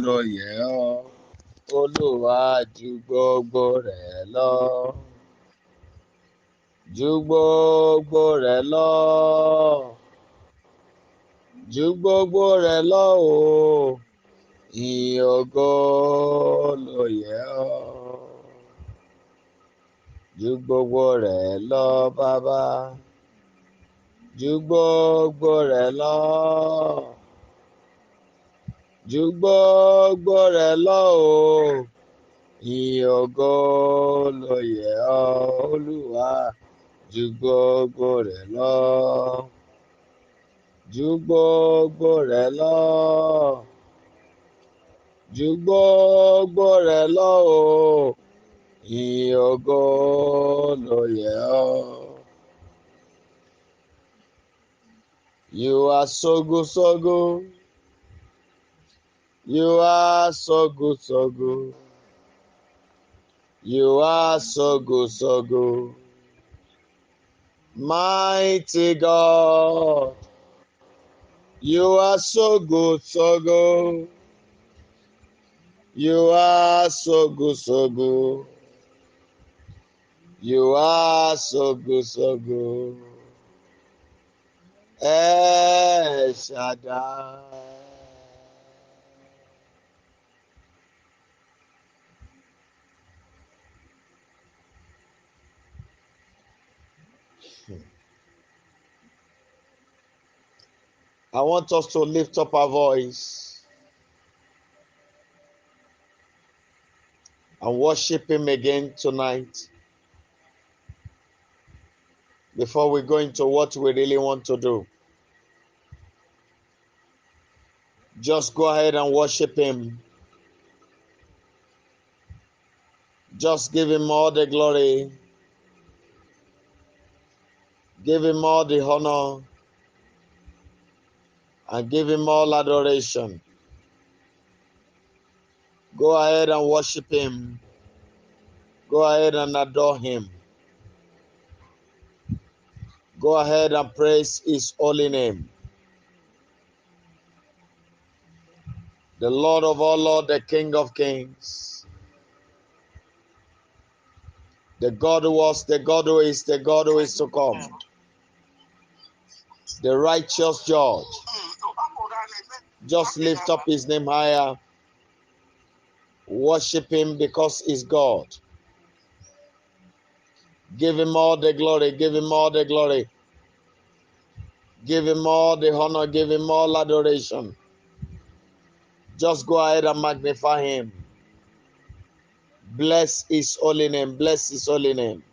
ló yẹ ọ́, Olúwa ju gbogbo rẹ̀ lọ. Ju gbogbo rẹ̀ lọ. Ju gbogbo rẹ̀ lọ o, ìyìn ògo ló yẹ ọ́. Ju gbogbo rẹ̀ lọ bàbá. Ju gbogbo rẹ̀ lọ. Ju gbogbo rẹ̀ lọ o, ìyìn ògo ló yẹ ọ́, Olúwa. Ju gbogbo rẹ̀ lọ. Ju gbogbo rẹ̀ lọ. Ju gbogbo rẹ̀ lọ o, ìyìn ògo ló yẹ ọ́. You are so good, so good. You are so good, so good. You are so good, so good. Mighty God. You are so good, so good. You are so good, so good. You are so good, so good. El Shaddai. I want us to lift up our voice and worship Him again tonight before we go into what we really want to do. Just go ahead and worship Him. Just give Him all the glory. Give Him all the honor. And give Him all adoration. Go ahead and worship Him. Go ahead and adore Him. Go ahead and praise His holy name. The Lord of all Lords, the King of kings. The God who was, the God who is, the God who is to come. The righteous judge. Just lift up His name higher. Worship Him because He's God. Give Him all the glory. Give Him all the glory. Give Him all the honor. Give Him all adoration. Just go ahead and magnify Him. Bless His holy name. Bless His holy name.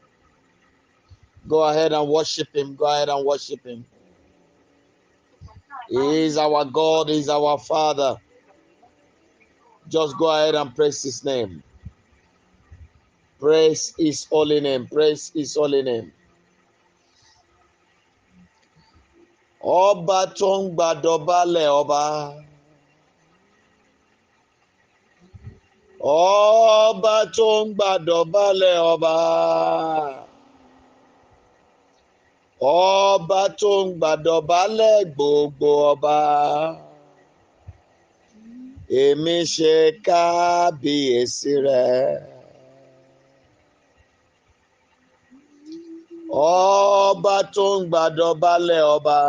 Go ahead and worship Him. Go ahead and worship Him. He is our God. He is our Father. Just go ahead and praise His name. Praise His holy name. Praise His holy name. Ọba tó ń gbàdọ̀bálẹ̀ ọba. Ọba tó ń gbàdọ̀bálẹ̀ ọba. Ọba tó ń gbàdọ̀bálẹ̀ gbogbo ọba. Èmi ṣe kábíyèsí rẹ̀. Ọba tó ń gbàdọ̀bálẹ̀ ọba.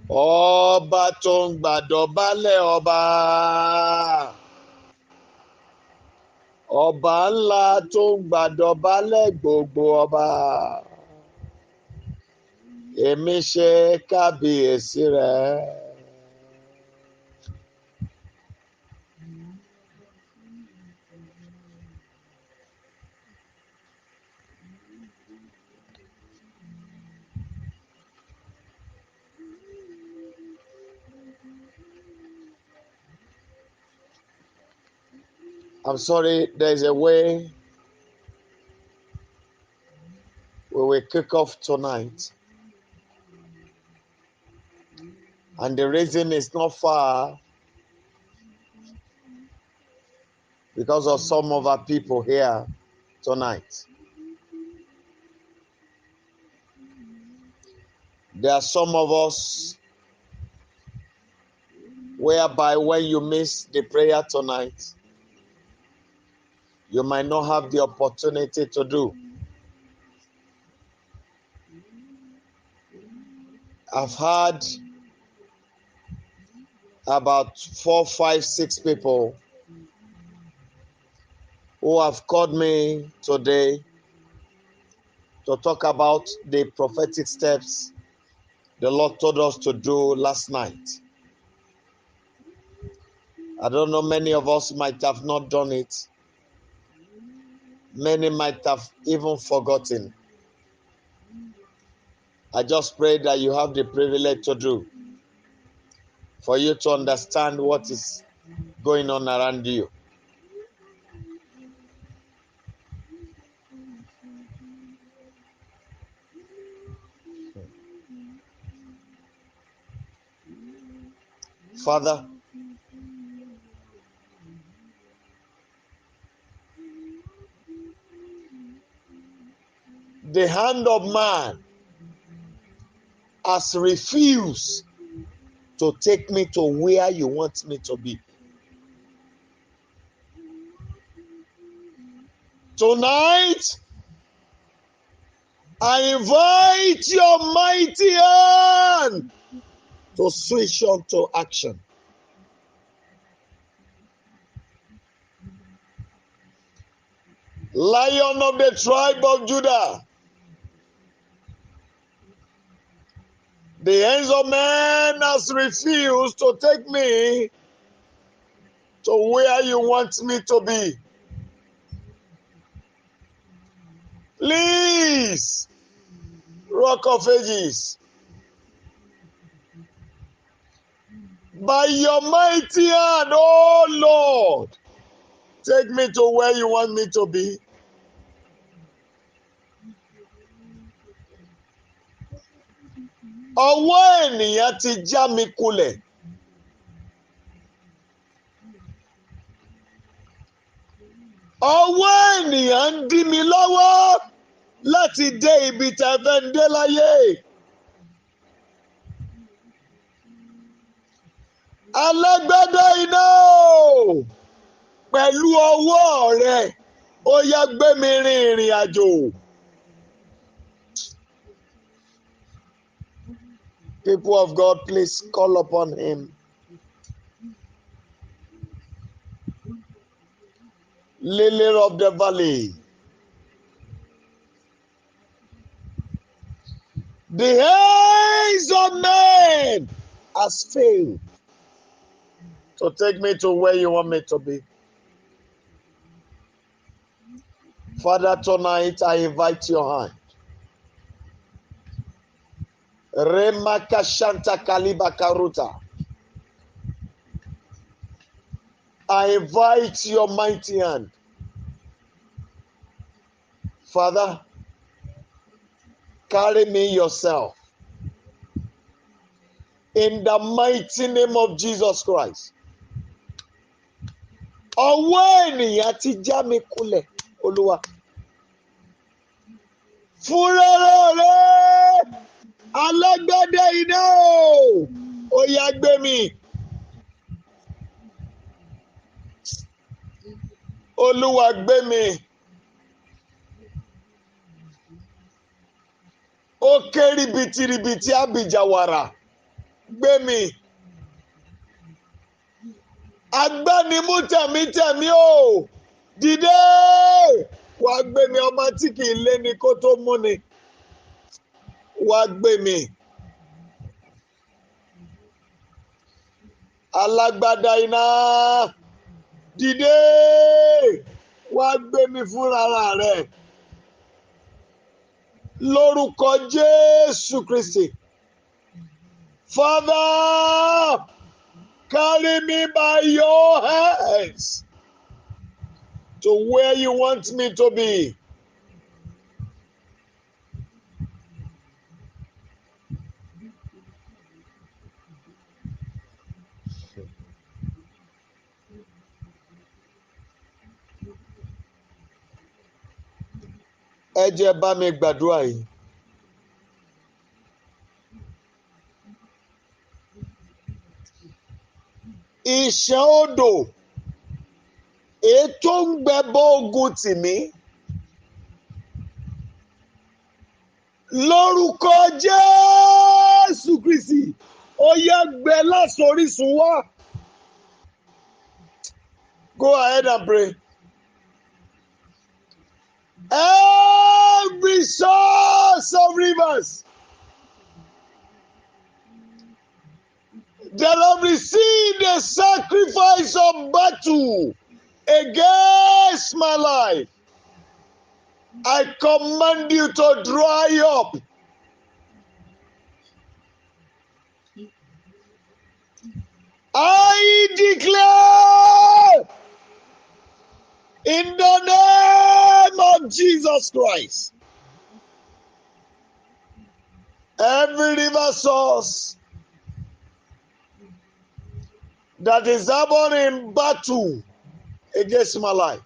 Ọba tó ń gbàdọ̀bálẹ̀ ọba. Ọba ńlá tó ń gbàdọ̀bálẹ̀ gbogbo ọba. Èmi ṣe kábíyèsí rẹ̀. I'm sorry, there's a way we will kick off tonight. And the reason is not far because of some of our people here tonight. There are some of us whereby when you miss the prayer tonight, you might not have the opportunity to do. I've had about 4, 5, 6 people who have called me today to talk about the prophetic steps the Lord told us to do last night. I don't know, many of us might have not done it. Many might have even forgotten. I just pray that you have the privilege to do, for you to understand what is going on around you. Father, the hand of man has refused to take me to where you want me to be. Tonight, I invite your mighty hand to switch on to action. Lion of the tribe of Judah, the hands of man has refused to take me to where you want me to be. Please, Rock of Ages, by your mighty hand, oh Lord, take me to where you want me to be. Ọwọ́ ènìyàn ti já mi kulẹ̀. Ọwọ́ ènìyàn ń dí mi lọ́wọ́ láti dé ibi tí a fẹ́ ń dé láyé. Alágbádá iná pẹ̀lú ọwọ́ rẹ̀ ó yá gbé mi rin ìrìn àjò. People of God, please call upon him. Lily of the valley. The hands of men has failed to take me to where you want me to be. Father, tonight I invite your hand. Remaka Shanta Kaliba Karuta. I invite your mighty hand. Father, carry me yourself. In the mighty name of Jesus Christ. Ọwọ́ ènìyàn ti já mi kulẹ̀, Olúwa. Fúnra rẹ̀, alágbádá iná ó yá gbé mi. Olúwa gbé mi. Ó ké ribitìribitì àbìjàwàrà gbé mi. Agbánimú tẹ̀mítẹ̀mí o, dìde wá gbé mi, ọmọ tí kì í lé ni kó tó mú ni. Wá gbé mi. Alágbádá iná, dìde wá gbé mi fúnra rẹ̀. Lórúkọ Jésù Kristi. Father, carry me by your hands to where you want me to be. Ẹ jẹ́ bá mi gbàdúrà yìí. ìṣàn odò ètò ń gbẹbọ ogun tì mí lórúkọ Jésù Kristi ó yá gbẹ lásorísun wá. Go ahead and pray. Every source of rivers that have received the sacrifice of battle against my life, I command you to dry up. I declare in the name of Jesus Christ, every river source that is happening in battle against my life,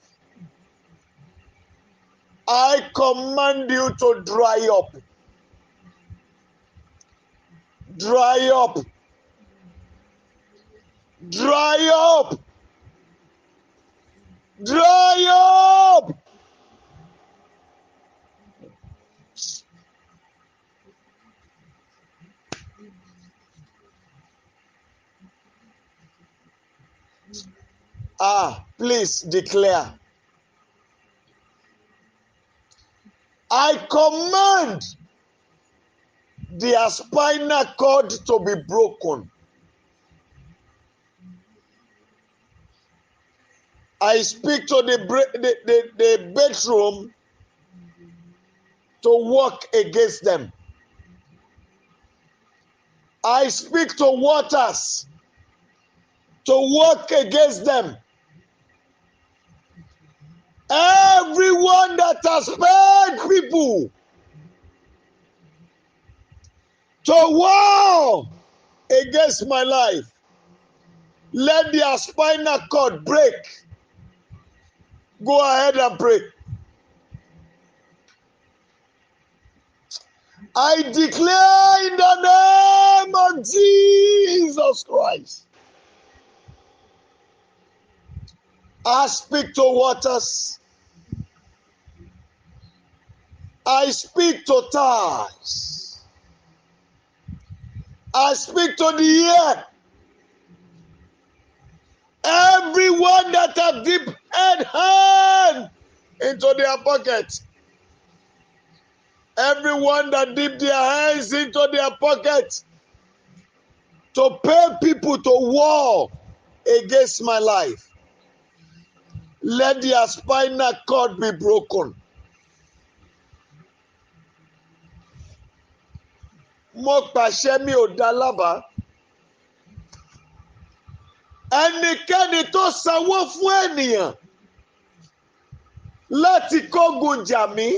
I command you to dry up. Dry up. Dry up. Dry up. Please declare. I command their spinal cord to be broken. I speak to the bedroom to work against them. I speak to waters to work against them. Everyone that has paid people to war against my life, let their spinal cord break. Go ahead and pray. I declare in the name of Jesus Christ. I speak to waters. I speak to ties. I speak to the air. Everyone that have dipped hand into their pocket. Everyone that dipped their hands into their pocket to pay people to war against my life, let their spinal cord be broken. Mo pàṣẹ mi ò dá lábàá. Ẹnikẹ́ni tó sanwó fún ènìyàn láti kógun jà mí,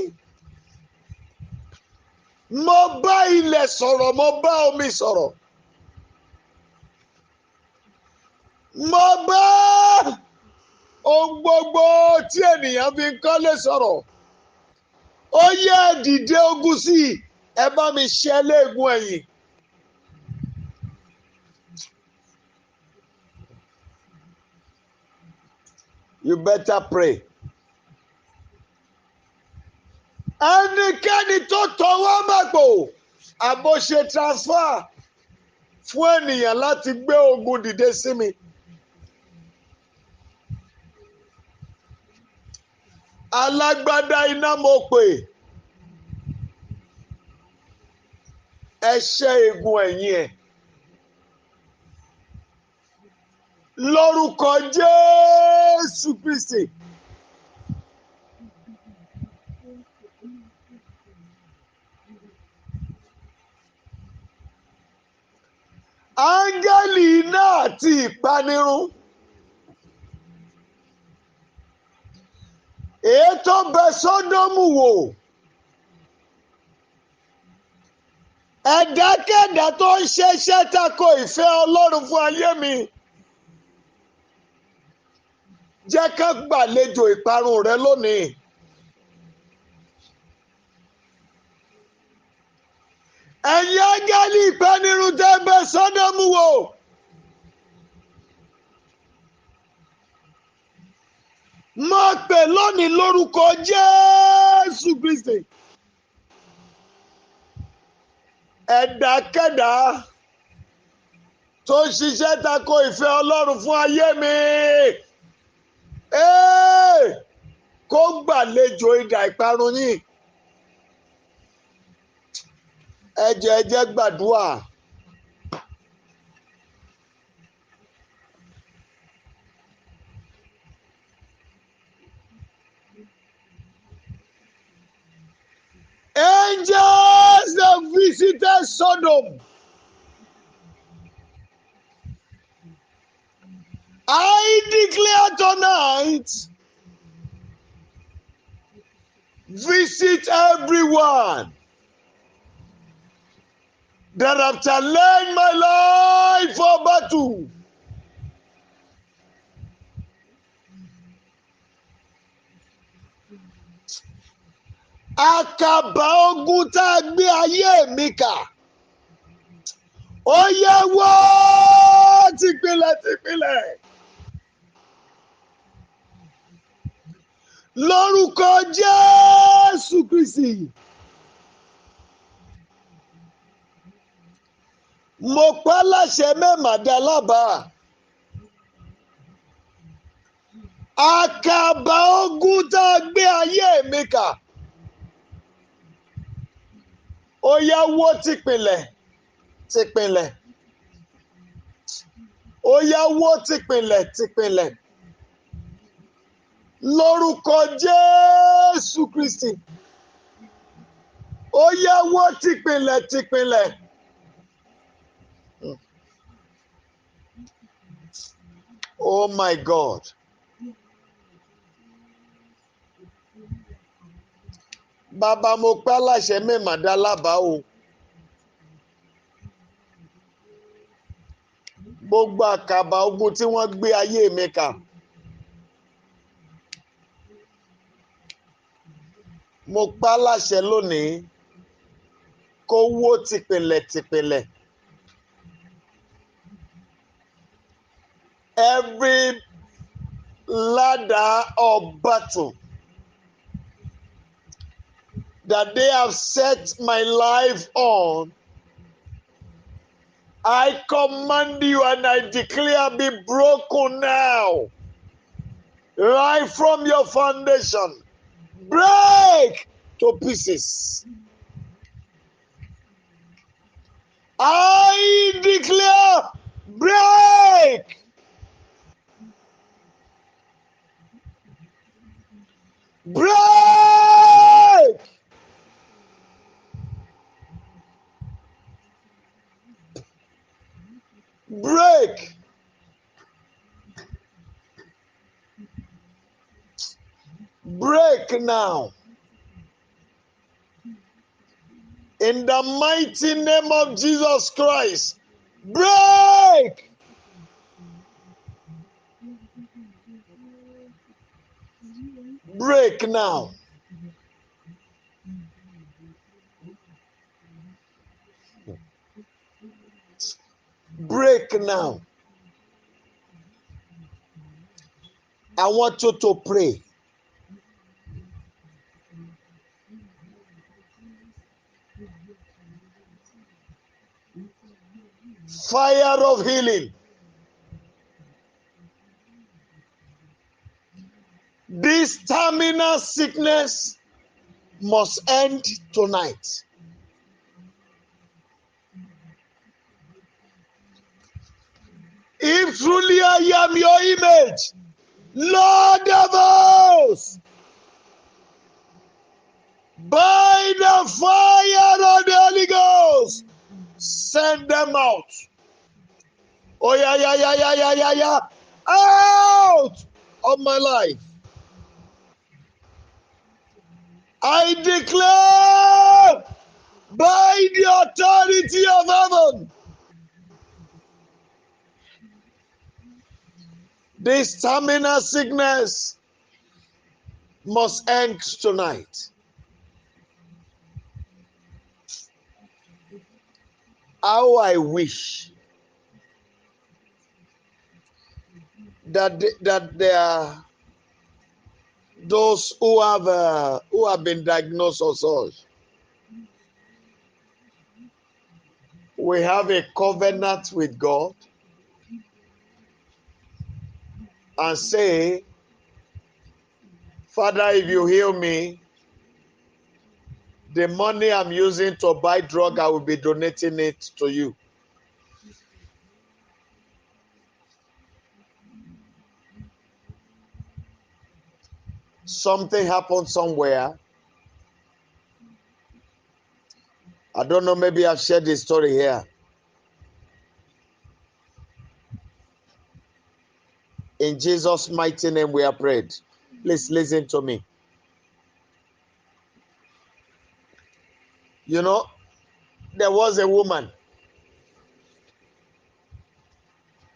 mo bá ilẹ̀ sọ̀rọ̀, mo bá omi sọ̀rọ̀, mo bá ohun gbogbo tí ènìyàn fi ń kọ́lé sọ̀rọ̀. Ó yẹ dìde ogun sí i, ẹ bá mi ṣẹ́ léegun ẹ̀yìn. You better pray. Ẹnikẹ́ni tó tọwọ́ màgbò àbò ṣe transfer fún ènìyàn láti gbé ogun dìde sí mi. Alágbádá iná mo pè. Ẹ ṣẹ́ eegun ẹ̀yìn ẹ̀. Lórúkọ Jésù Kristi. Áńgẹ́lì iná àti ìpanirun. Èyí tó bẹ Sódómù wò. Ẹ̀dákẹ́dá tó ń ṣeṣẹ́ tako ìfẹ́ Ọlọ́run fún ayé mi. Jẹ́ ká gbàlejò ìparun rẹ lónìí. Ẹ̀yin áńgẹ́lì ìpanirun tẹ́ bẹ Sódómù wò. Mo pè lónìí lórúkọ Jésù Kristi. Ẹ̀dákẹ́dá tó ṣiṣẹ́ tako ìfẹ́ Ọlọ́run fún ayé mi. Kó gbàlejò idà ìparun yìí. Ẹ jẹ́ gbàdúrà. Angels that visited Sodom, I declare tonight, visit everyone that have challenged my life for battle. Àkàbà ogun tá a gbé ayé mi kà. Ó yẹ wọ́ tìpìlẹ̀. Lórúkọ Jésù Kristi. Mo pa láṣẹ mẹ́màdá lábàá. Àkàbà ogun tá a gbé ayé mi kà. Ó yá wó tìpìlẹ̀. Ó yá wó tìpìlẹ̀. Lórúkọ Jésù Kristi. Ó yá wó tìpìlẹ̀. Oh my God. Bàbá mo pa láṣẹ mẹ́màdá lábàá o. Gbogbo àkàbà ogun tí wọ́n gbé ayé mi kà. Mo pa láṣẹ lónìí kó wó tìpìlẹ̀. Every ladder of battle that they have set my life on, I command you and I declare be broken now. Right from your foundation. Break to pieces. I declare break. Break. Break. Break now. In the mighty name of Jesus Christ. Break. Break now. Break now. I want you to pray. Fire of healing. This terminal sickness must end tonight. If truly I am your image, Lord of hosts, by the fire of the Holy Ghost, send them out. Oh yeah. Out of my life. I declare by the authority of heaven, this terminal sickness must end tonight. How I wish that their those who have been diagnosed or such. We have a covenant with God and say, Father, if you heal me, the money I'm using to buy drug, I will be donating it to you. Something happened somewhere. I don't know, maybe I've shared this story here. In Jesus' mighty name we are prayed. Please listen to me. You know, there was a woman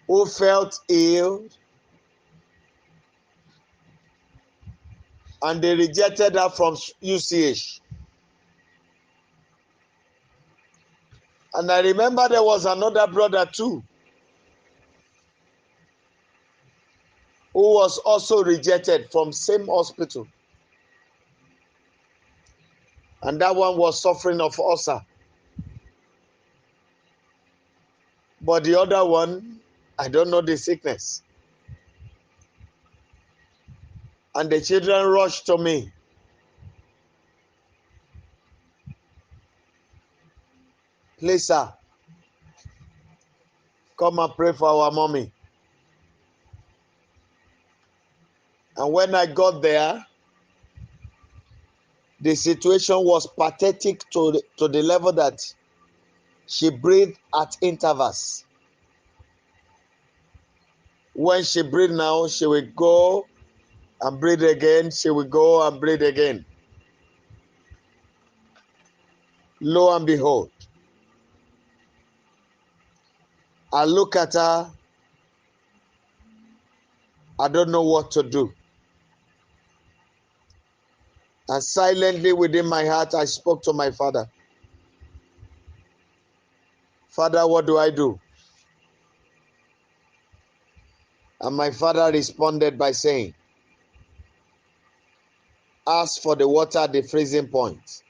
who felt ill and they rejected her from UCH. And I remember there was another brother too who was also rejected from same hospital. And that one was suffering of ulcer. But the other one, I don't know the sickness. And the children rushed to me. Please, sir, come and pray for our mommy. And when I got there, the situation was pathetic to the level that she breathed at intervals. When she breathed now, she will go and breathe again. She will go and breathe again. Lo and behold, I look at her. I don't know what to do. And silently within my heart, I spoke to my father. Father, what do I do? And my father responded by saying, ask for the water at the freezing point.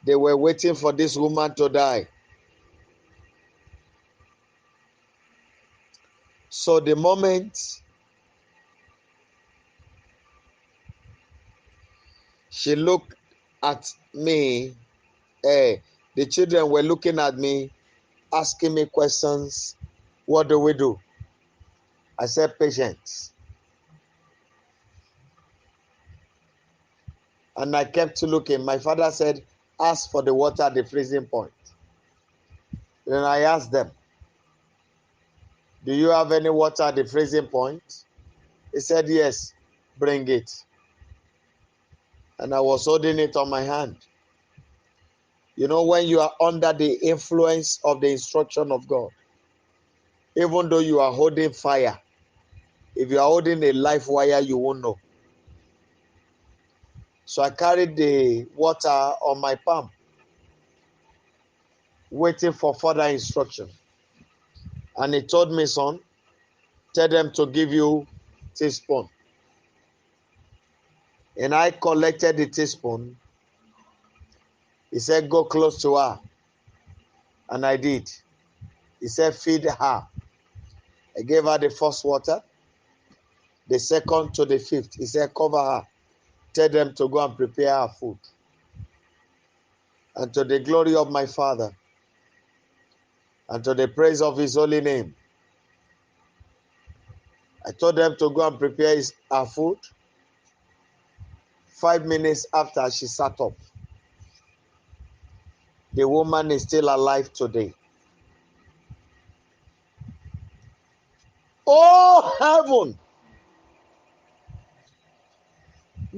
They were waiting for this woman to die. So the moment she looked at me, the children were looking at me, asking me questions. What do we do? I said, patience. And I kept looking. My father said, ask for the water at the freezing point. Then I asked them, do you have any water at the freezing point? He said, yes, bring it. And I was holding it on my hand. You know, when you are under the influence of the instruction of God, even though you are holding fire, if you are holding a live wire, you won't know. So I carried the water on my palm, waiting for further instruction. And he told me, son, tell them to give you teaspoon. And I collected the teaspoon. He said, go close to her. And I did. He said, feed her. I gave her the first water, the second to the fifth. He said, cover her. Tell them to go and prepare her food. And to the glory of my Father, and to the praise of his holy name, I told them to go and prepare her food. 5 minutes after, she sat up. The woman is still alive today. Oh, heaven!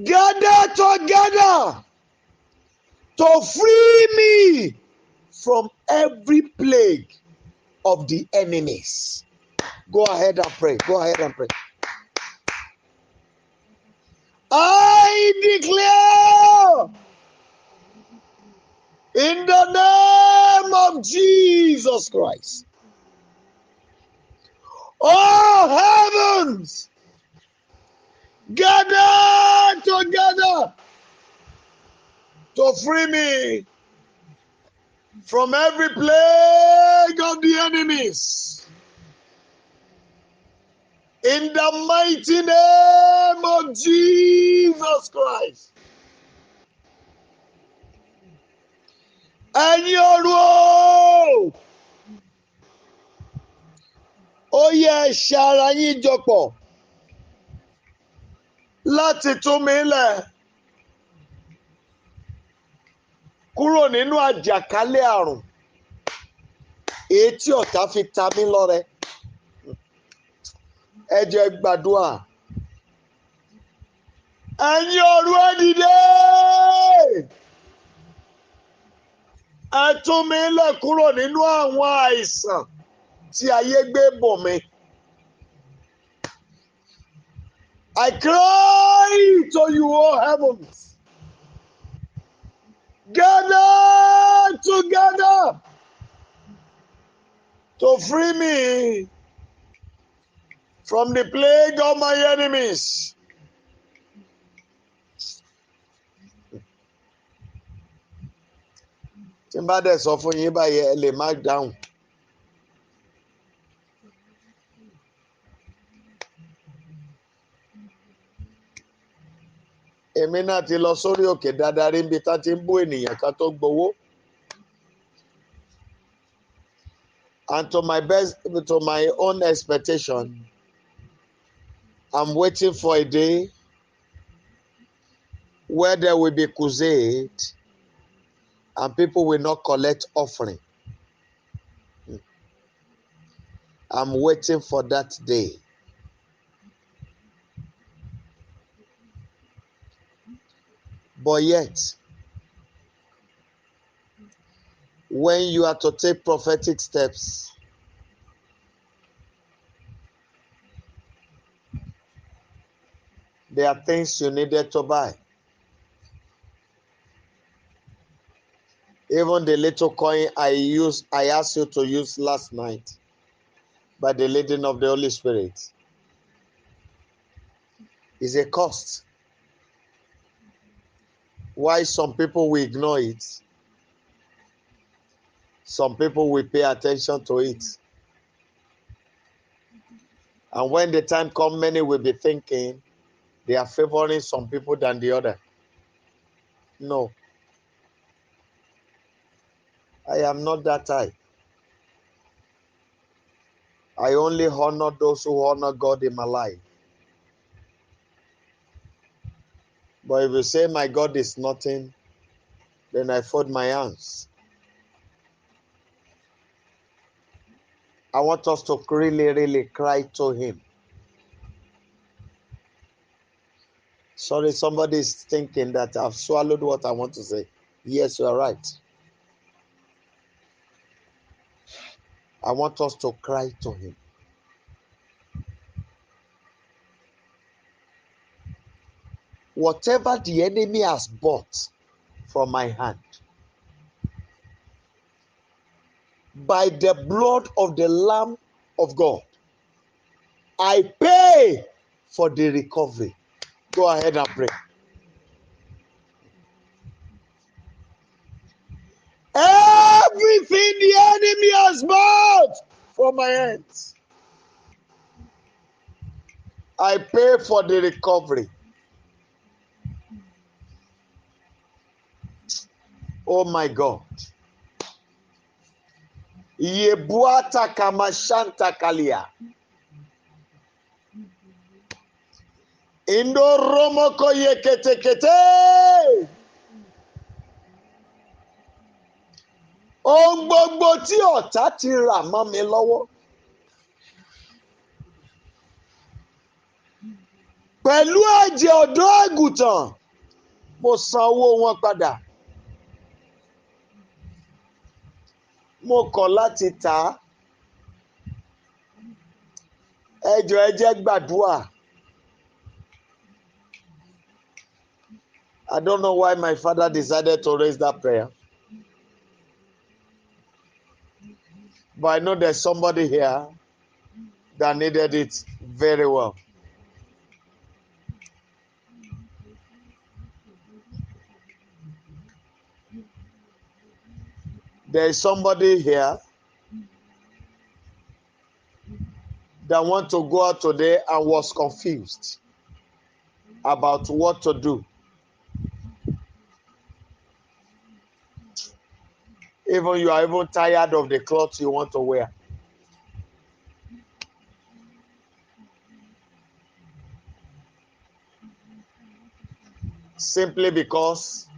Gather together to free me from every plague of the enemies. Go ahead and pray. Go ahead and pray. I declare in the name of Jesus Christ, oh heavens, gather together to free me from every plague of the enemies. In the mighty name of Jesus Christ. Ẹ̀yin ọ̀run ó yẹ ṣe ara yín jọpọ̀ láti tú mi lẹ̀ kúrò nínú àjàkálẹ̀ àrùn èyí tí ọ̀tá fi ta mí lọ́rẹ. Ẹ jẹ́ gbàdúrà. Ẹ̀yin ọ̀run ẹ dìde. Ẹ tú mi lẹ̀ kúrò nínú àwọn àìsàn tí ayé gbé bọ̀ mí. I cry to you, O heavens. Gather together to free me from the plague of my enemies. Tí n bá dẹ̀ sọ fún yín báyìí ẹ lè má dáhùn. Èmi náà ti lọ sórí òkè dáadáa rí níbi tá ti ń bú ènìyàn kan tó gbowó. And to my own expectation, I'm waiting for a day where there will be crusade and people will not collect offering. I'm waiting for that day. But yet, when you are to take prophetic steps, there are things you needed to buy. Even the little coin I asked you to use last night by the leading of the Holy Spirit is a cost. Why some people will ignore it, some people will pay attention to it. And when the time comes, many will be thinking they are favoring some people than the other. No. I am not that type. I only honor those who honor God in my life. But if you say my God is nothing, then I fold my hands. I want us to really, really cry to Him. Sorry, somebody is thinking that I've swallowed what I want to say. Yes, you are right. I want us to cry to Him. Whatever the enemy has bought from my hand, by the blood of the Lamb of God, I pay for the recovery. Go ahead and pray. Everything the enemy has bought from my hands, I pay for the recovery. Oh my God. Yebuata kamashanta kalia. Indo romoko yeketekete. Ohun gbogbo tí ọ̀tá ti rà mọ́ mi lọ́wọ́. Pẹ̀lú ẹ̀jẹ̀ ọ̀dọ́ àgùntàn, mo san owó wọn padà. Mo kọ̀ láti tà á. Ẹ jọ̀ọ́ ẹ jẹ́ gbàdúrà. I don't know why my father decided to raise that prayer. But I know there's somebody here that needed it very well. There is somebody here that want to go out today and was confused about what to do. Even you are even tired of the clothes you want to wear. Simply because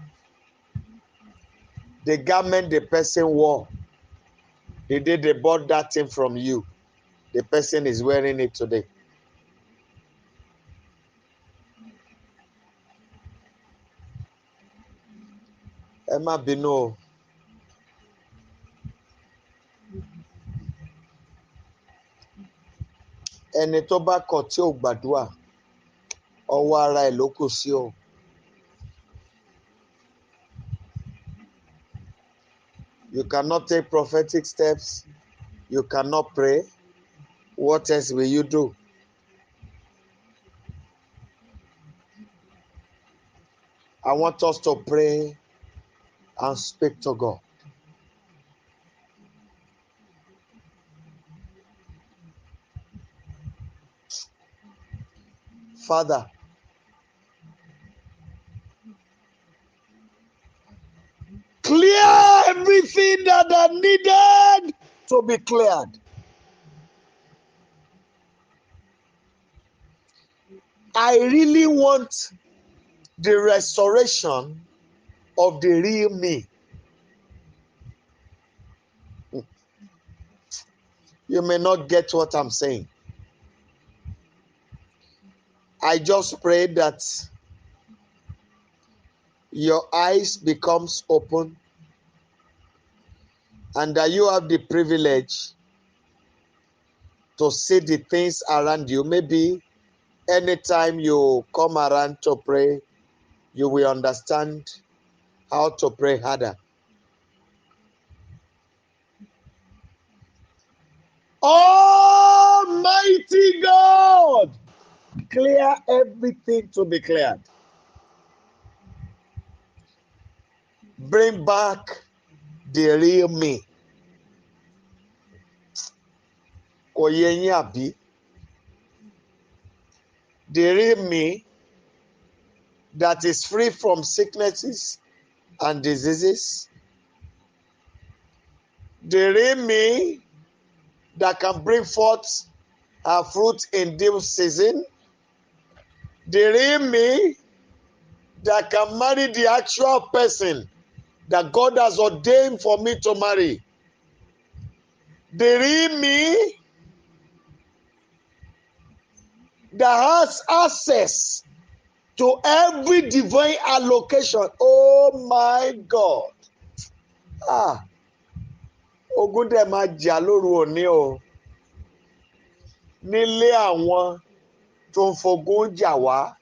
the garment the person wore, the day they bought that thing from you, the person is wearing it today. Ẹ má bínú o. Ẹni tó bá kọ̀ tí ò gbàdúrà, ọwọ́ ara ẹ̀ ló kù sí o. You cannot take prophetic steps. You cannot pray. What else will you do? I want us to pray and speak to God. Father, clear everything that are needed to be cleared. I really want the restoration of the real me. You may not get what I'm saying. I just pray that your eyes becomes open and that you have the privilege to see the things around you. Maybe anytime you come around to pray, you will understand how to pray harder. Almighty God, clear everything to be cleared. Bring back the real me. Kò yé yín àbí? The real me that is free from sicknesses and diseases. The real me that can bring forth her fruit in due season. The real me that can marry the actual person that God has ordained for me to marry. The real me that has access to every divine allocation. Oh my God. Ogun dẹ̀ máa jà lóru òní o. Nílé àwọn tó ń fogun jà wá.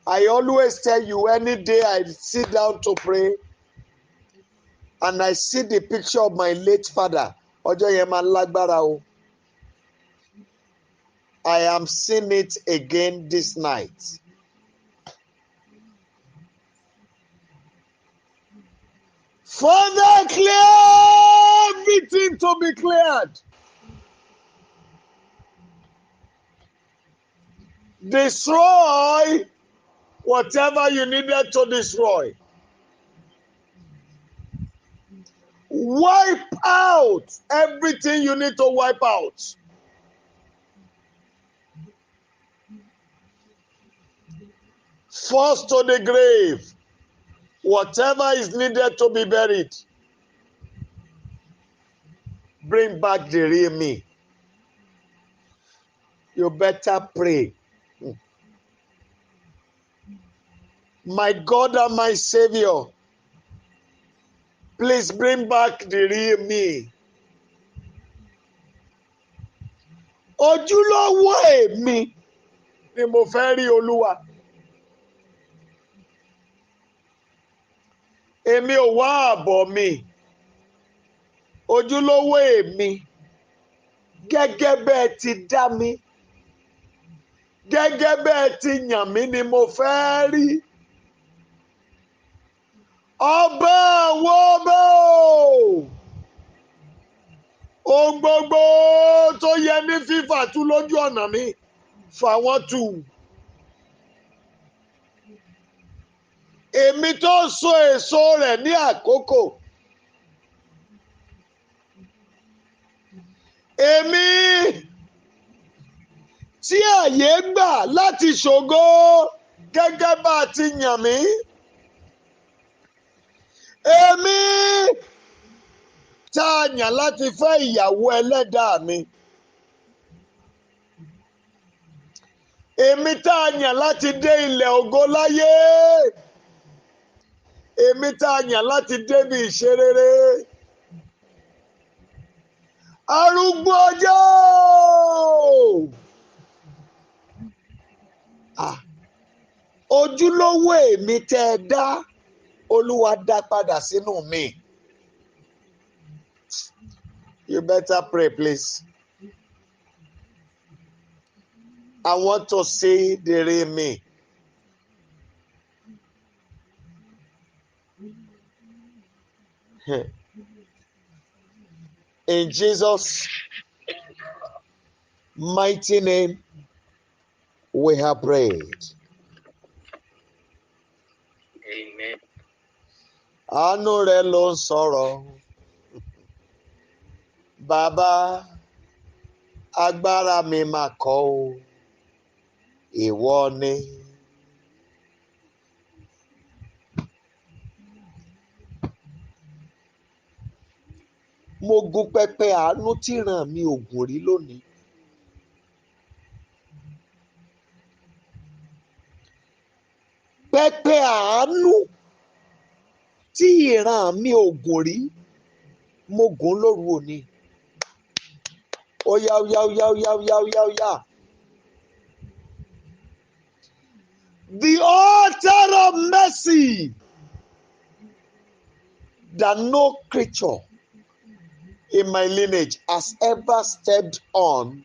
I always tell you, any day I sit down to pray and I see the picture of my late father, ọjọ́ yẹn máa lágbára o. I am seeing it again this night. Father, clear everything to be cleared. Destroy whatever you needed to destroy. Wipe out everything you need to wipe out. Force to the grave whatever is needed to be buried. Bring back the real me. You better pray. My God and my Savior, please bring back the real me. Ojúlówó èmi ni mo fẹ́ rí Olúwa. Èmi ò wá àbọ̀ mi. Ojúlówó èmi gẹ́gẹ́ bẹ́ẹ̀ ti dá mi. Gẹ́gẹ́ bẹ́ẹ̀ ti yàn mí ni mo fẹ́ rí. Ọba àwọn ọba ohun gbogbo tó yẹ ní fífà tú lójú ọ̀nà mi fà wọ́n tú. Èmi tó so èso rẹ̀ ní àkókò. Èmi tí àyè gbà láti ṣògo gẹ́gẹ́ bá a ti yàn mí. Èmi tá a yàn láti fẹ́ ìyàwó ẹlẹ́dàá mi. Èmi tá a yàn láti dé ilẹ̀ ògo láyé. Èmi tá a yàn láti débi ìṣerere. Arúgbó ọjọ́. Ojúlówó èmi tẹ́ ẹ dá, Olúwa dá padà sínú mi. You better pray, please. I want to see the real me. In Jesus' mighty name, we have prayed. Amen. Àánú rẹ̀ ló ń sọ̀rọ̀. Bàbá, agbára mi mà kọ́ o, ìwọ ni. Mo gun pẹpẹ àánú tí ràn mí ògùn rí lónìí. Pẹpẹ àánú tí ìran mi ògùn rí, mo gùn lóru òní. Óyá óyá óyá óyá óyá óyá óyá. The altar of mercy that no creature in my lineage has ever stepped on.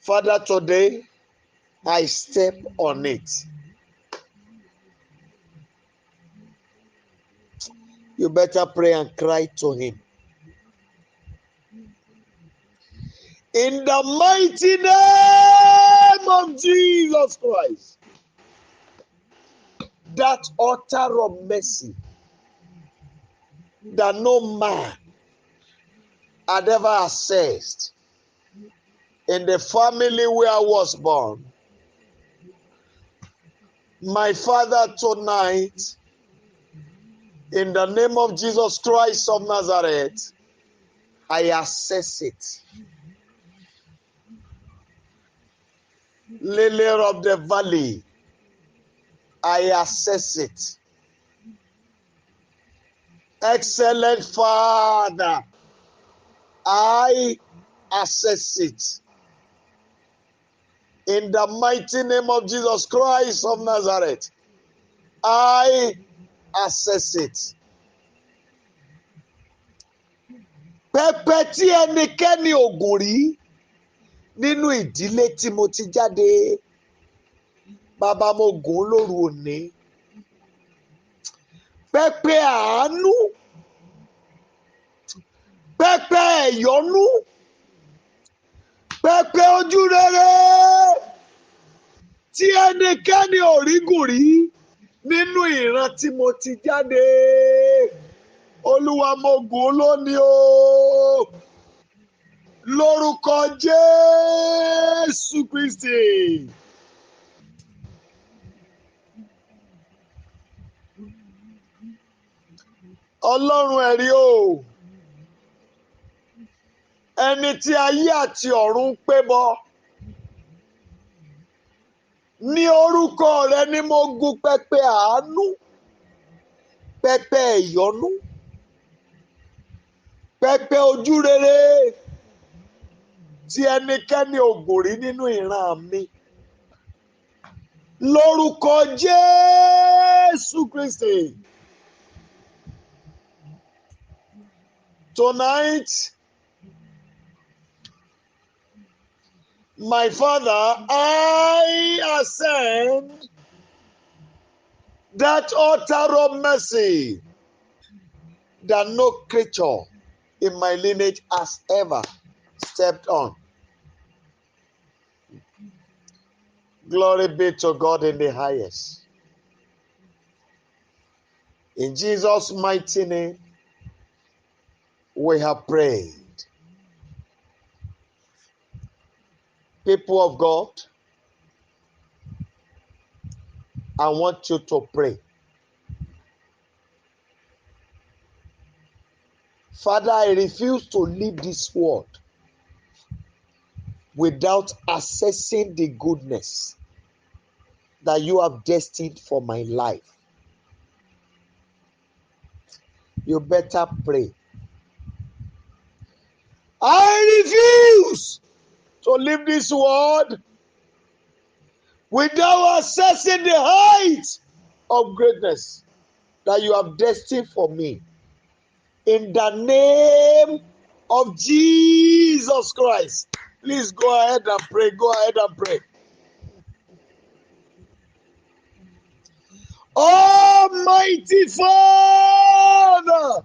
Father, today I step on it. You better pray and cry to him. In the mighty name of Jesus Christ, that altar of mercy that no man had ever accessed in the family where I was born. My Father, tonight, in the name of Jesus Christ of Nazareth, I access it. Lily of the valley, I access it. Excellent Father, I access it. In the mighty name of Jesus Christ of Nazareth, I access it. Pẹpẹ tí ẹnikẹ́ni ògùn rí nínú ìdílé tí mo ti jáde, bàbá mo gùn lóru òní. Pẹpẹ àánú, pẹpẹ ẹ̀yọ́nú, pẹpẹ ojú rere tí ẹnikẹ́ni ò rí gùn rí nínú ìran tí mo ti jáde. Olúwa mo gùn lónìí o. Lórúkọ Jésù Kristi. Ọlọ́run ẹ̀rí o. Ẹni tí ayé àti ọ̀run ń pé bọ. Ní orúkọ rẹ ni mo gun pẹpẹ àánú, pẹpẹ ìyọ́nú, pẹpẹ ojú rere tí ẹnikẹ́ni ògùn rí nínú ìran mi. Lórúkọ Jésù Kristi. Tonight, my Father, I ascend that altar of mercy that no creature in my lineage has ever stepped on. Glory be to God in the highest. In Jesus' mighty name, we have prayed. People of God, I want you to pray. Father, I refuse to leave this world without assessing the goodness that you have destined for my life. You better pray. I refuse to leave this world without assessing the height of greatness that you have destined for me. In the name of Jesus Christ. Please go ahead and pray. Go ahead and pray. Almighty Father,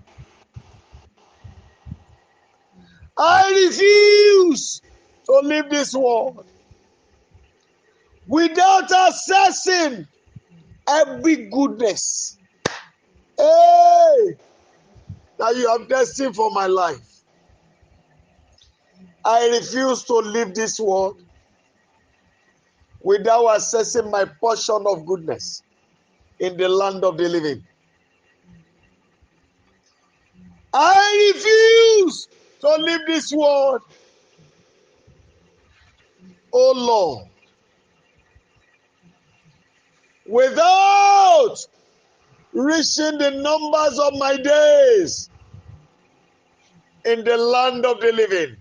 I refuse to leave this world without assessing every goodness, hey, that you have destined for my life. I refuse to leave this world without assessing my portion of goodness in the land of the living. I refuse to leave this world, oh Lord, without reaching the numbers of my days in the land of the living.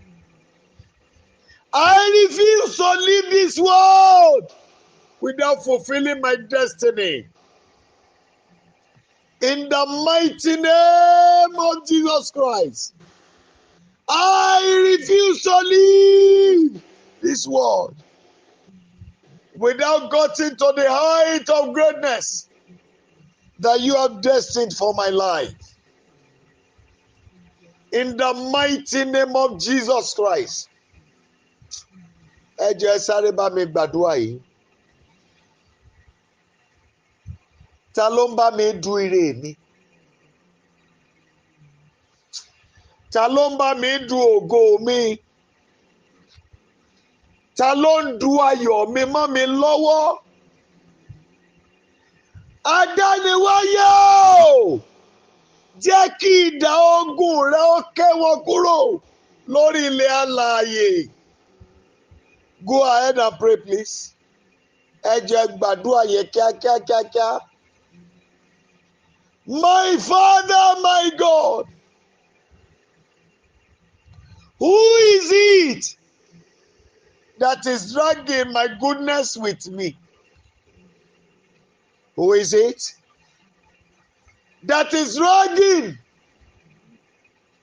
I refuse to leave this world without fulfilling my destiny. In the mighty name of Jesus Christ, I refuse to leave this world without getting to the height of greatness that you have destined for my life. In the mighty name of Jesus Christ. Ẹ jẹ́ sáré bá mi gbàdúrà yìí. Ta ló ń bá mi du ire mi? Ta ló ń bá mi du ògo mi? Ta ló ń du ayọ̀ mi mọ́ mi lọ́wọ́? Adániwáyé o! Jẹ́ kí idà ogun rẹ ó ké wọn kúrò lórí ilẹ̀ alààyè. Go ahead and pray, please. Ẹ jẹ́ gbàdúrà yẹn kíákíá. My Father, my God, who is it that is dragging my goodness with me? Who is it that is dragging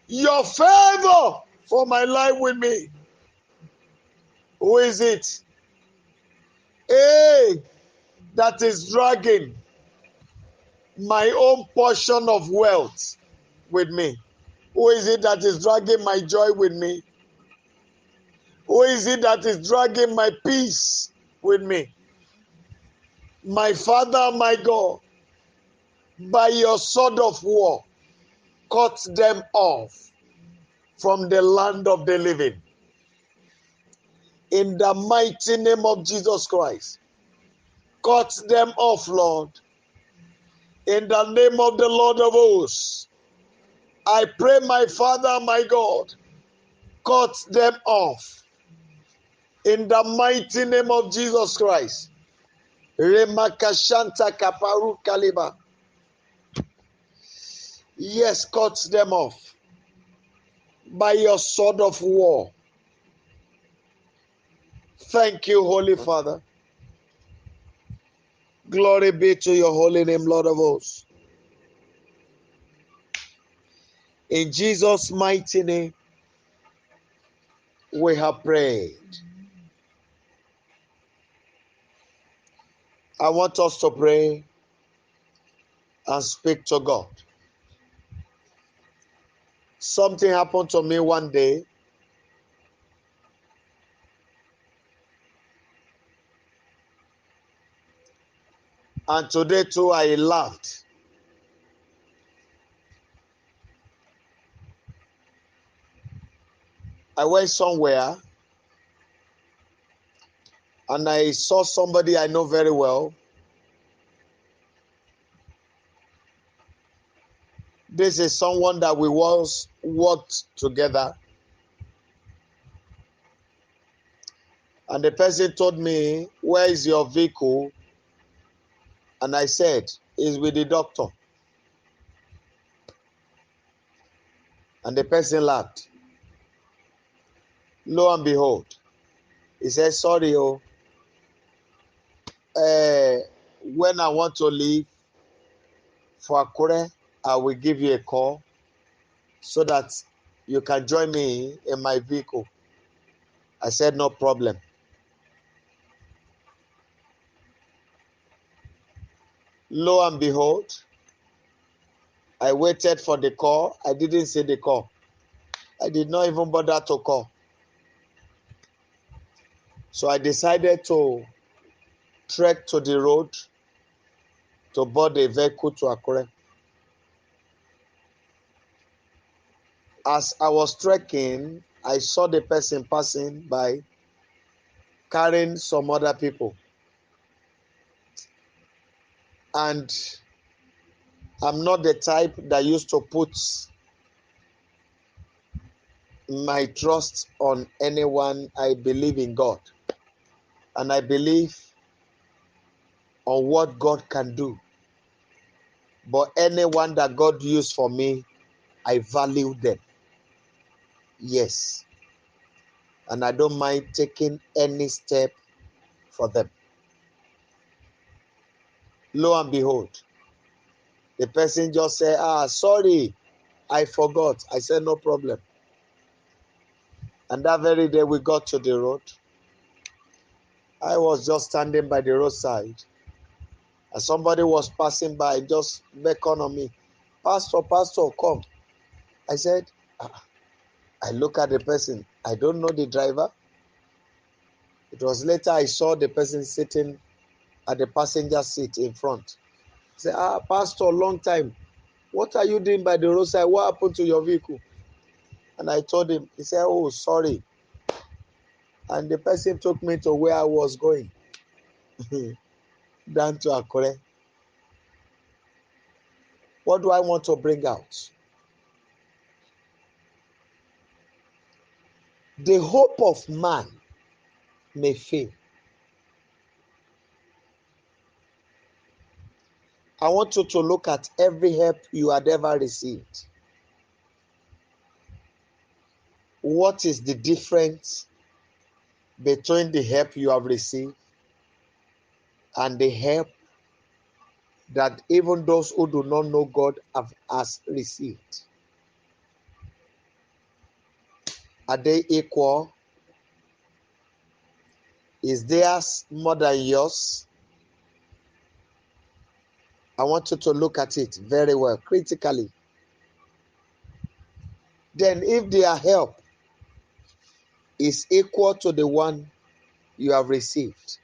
your favor for my life with me? Who is it? Hey, that is dragging my own portion of wealth with me? Who is it that is dragging my joy with me? Who is it that is dragging my peace with me? My Father, my God, by your sword of war, cut them off from the land of the living. In the mighty name of Jesus Christ, cut them off, Lord. In the name of the Lord of hosts, I pray, my Father, my God, cut them off. In the mighty name of Jesus Christ. Remakashanta kaparu kaliba. Yes, cut them off by your sword of war. Thank you, Holy Father. Glory be to your holy name, Lord of hosts. In Jesus' mighty name, we have prayed. I want us to pray and speak to God. Something happened to me one day. And today too, I laughed. I went somewhere and I saw somebody I know very well. This is someone that we once worked together. And the person told me, "Where is your vehicle?" And I said, "It's with the doctor." And the person laughed. Lo and behold, he said, "Sorry, when I want to leave for Akure, I will give you a call so that you can join me in my vehicle." I said, "No problem." Lo and behold, I waited for the call. I didn't see the call. I did not even bother to call. So I decided to trek to the road to board a vehicle to Akure. As I was trekking, I saw the person passing by carrying some other people. And I'm not the type that used to put my trust on anyone. I believe in God. And I believe on what God can do. But anyone that God used for me, I value them. Yes. And I don't mind taking any step for them. Lo and behold, the person just said, "Sorry, I forgot." I said, "No problem." And that very day we got to the road. I was just standing by the roadside. And somebody was passing by, just beckoned on me. "Pastor, Pastor, come." I said, I look at the person. I don't know the driver. It was later I saw the person sitting at the passenger seat in front. I said, "Pastor, long time. What are you doing by the roadside? What happened to your vehicle?" And I told him. He said, "Oh, sorry." And the person took me to where I was going, down to Akure. What do I want to bring out? The hope of man may fail. I want you to look at every help you had ever received. What is the difference between the help you have received and the help that even those who do not know God has received? Are they equal? Is theirs more than yours? I want you to look at it very well, critically. Then if their help is equal to the one you have received,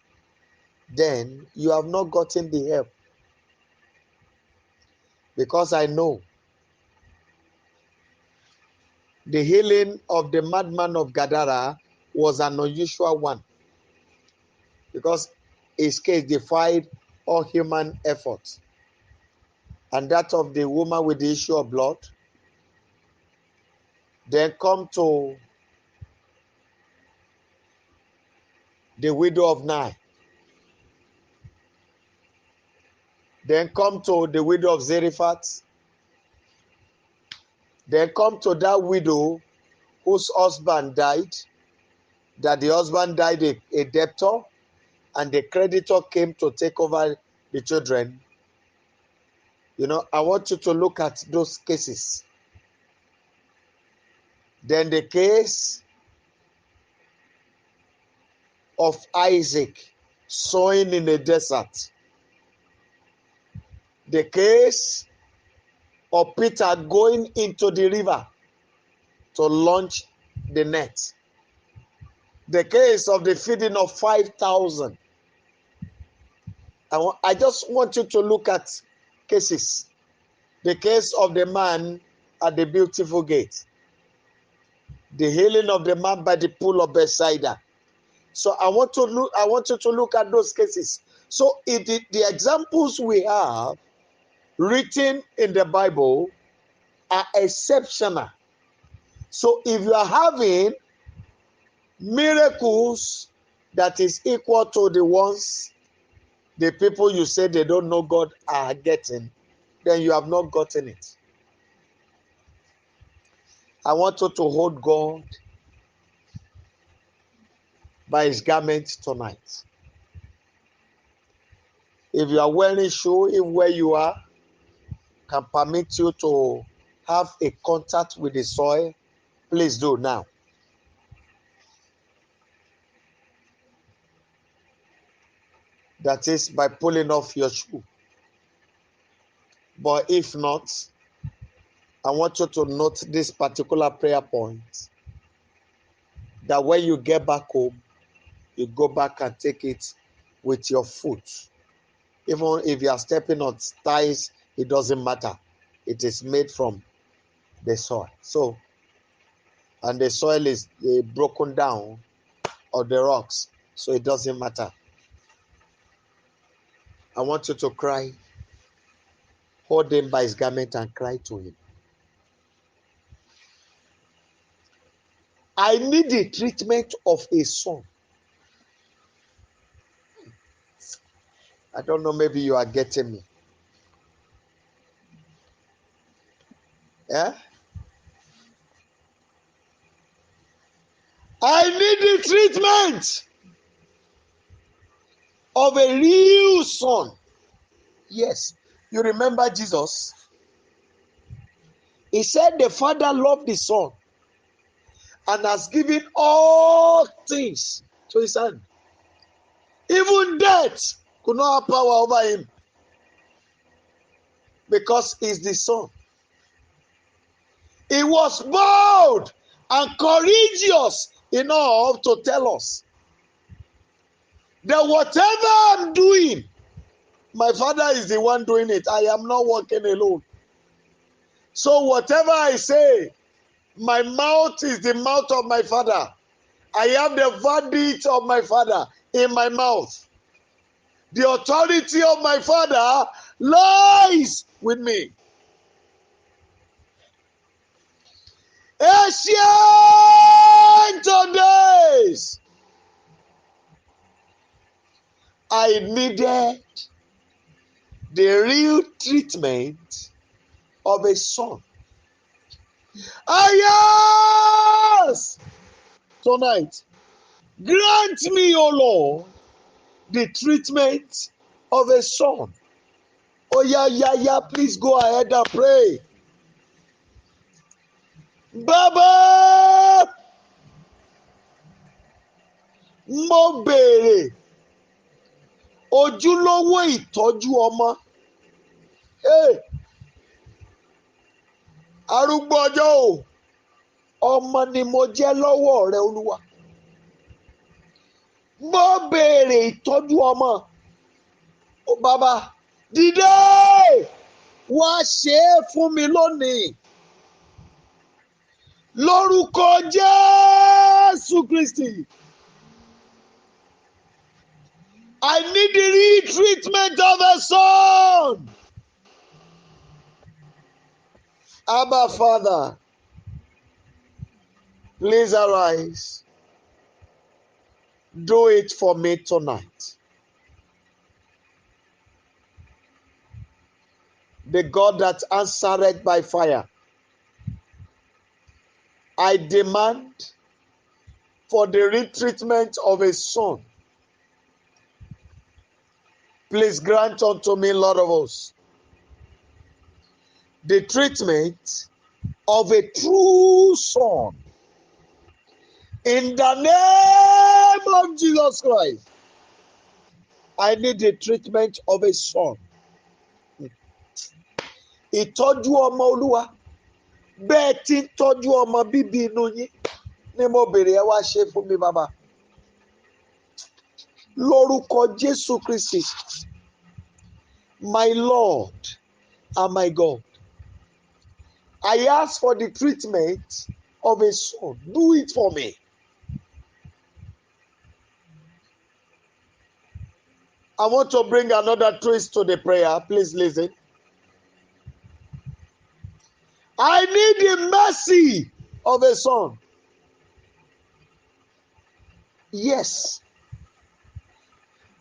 then you have not gotten the help. Because I know the healing of the madman of Gadara was an unusual one, because his case defied all human effort. And that of the woman with the issue of blood, then come to the widow of Nain, then come to the widow of Zarephath, then come to that widow whose husband died, that the husband died a debtor, and the creditor came to take over the children. I want you to look at those cases. Then the case of Isaac sowing in the desert. The case of Peter going into the river to launch the net. The case of the feeding of 5,000. I just want you to look at cases. The case of the man at the beautiful gate. The healing of the man by the pool of Bethsaida. So I want you to look at those cases. So the examples we have written in the Bible are exceptional. So if you are having miracles that is equal to the ones the people you say they don't know God are getting, then you have not gotten it. I want you to hold God by his garment tonight. If you are wearing shoe, if where you are can permit you to have a contact with the soil, please do now. That is by pulling off your shoe. But if not, I want you to note this particular prayer point. That when you get back home, you go back and take it with your foot. Even if you are stepping on ties, it doesn't matter. It is made from the soil. So, and the soil is broken down or the rocks, so it doesn't matter. I want you to cry. Hold him by his garment and cry to him. I need the treatment of a son. I don't know, maybe you are getting me. Yeah? I need the treatment of a real son. Yes. You remember Jesus? He said the Father loved the Son and has given all things to his hand. Even death could not have power over him because he's the Son. He was bold and courageous enough to tell us that whatever I'm doing, my Father is the one doing it. I am not working alone. So whatever I say, my mouth is the mouth of my Father. I have the verdict of my Father in my mouth. The authority of my Father lies with me. Ancient of days, I needed the real treatment of a son. Yes! Tonight, grant me, O Lord, the treatment of a son. Oh, yeah, please go ahead and pray. Baba, mo béèrè ojúlówó ìtọ́jú ọmọ. Arúgbó ọjọ́ o, ọmọ ni mo jẹ́ lọ́wọ́ rẹ Olúwa. Mo béèrè ìtọ́jú ọmọ. Ó bàbá, dìde wá ṣe é fún mi lónìí. Lórúkọ Jésù Kristi. I need the retreatment of a son. Abba Father, please arise. Do it for me tonight. The God that answered by fire. I demand for the retreatment of a son. Please grant unto me, Lord of hosts, the treatment of a true son. In the name of Jesus Christ, I need the treatment of a son. ìtọ́jú ọmọ Olúwa bẹ́ẹ̀ tí ń tọ́jú ọmọ bíbí inú yín ni mo béèrè ẹ wá ṣe fún mi bàbá lórúkọ Jésù Kristi my Lord and my God. I ask for the treatment of a son. Do it for me. I want to bring another twist to the prayer. Please listen. I need the mercy of a son. Yes.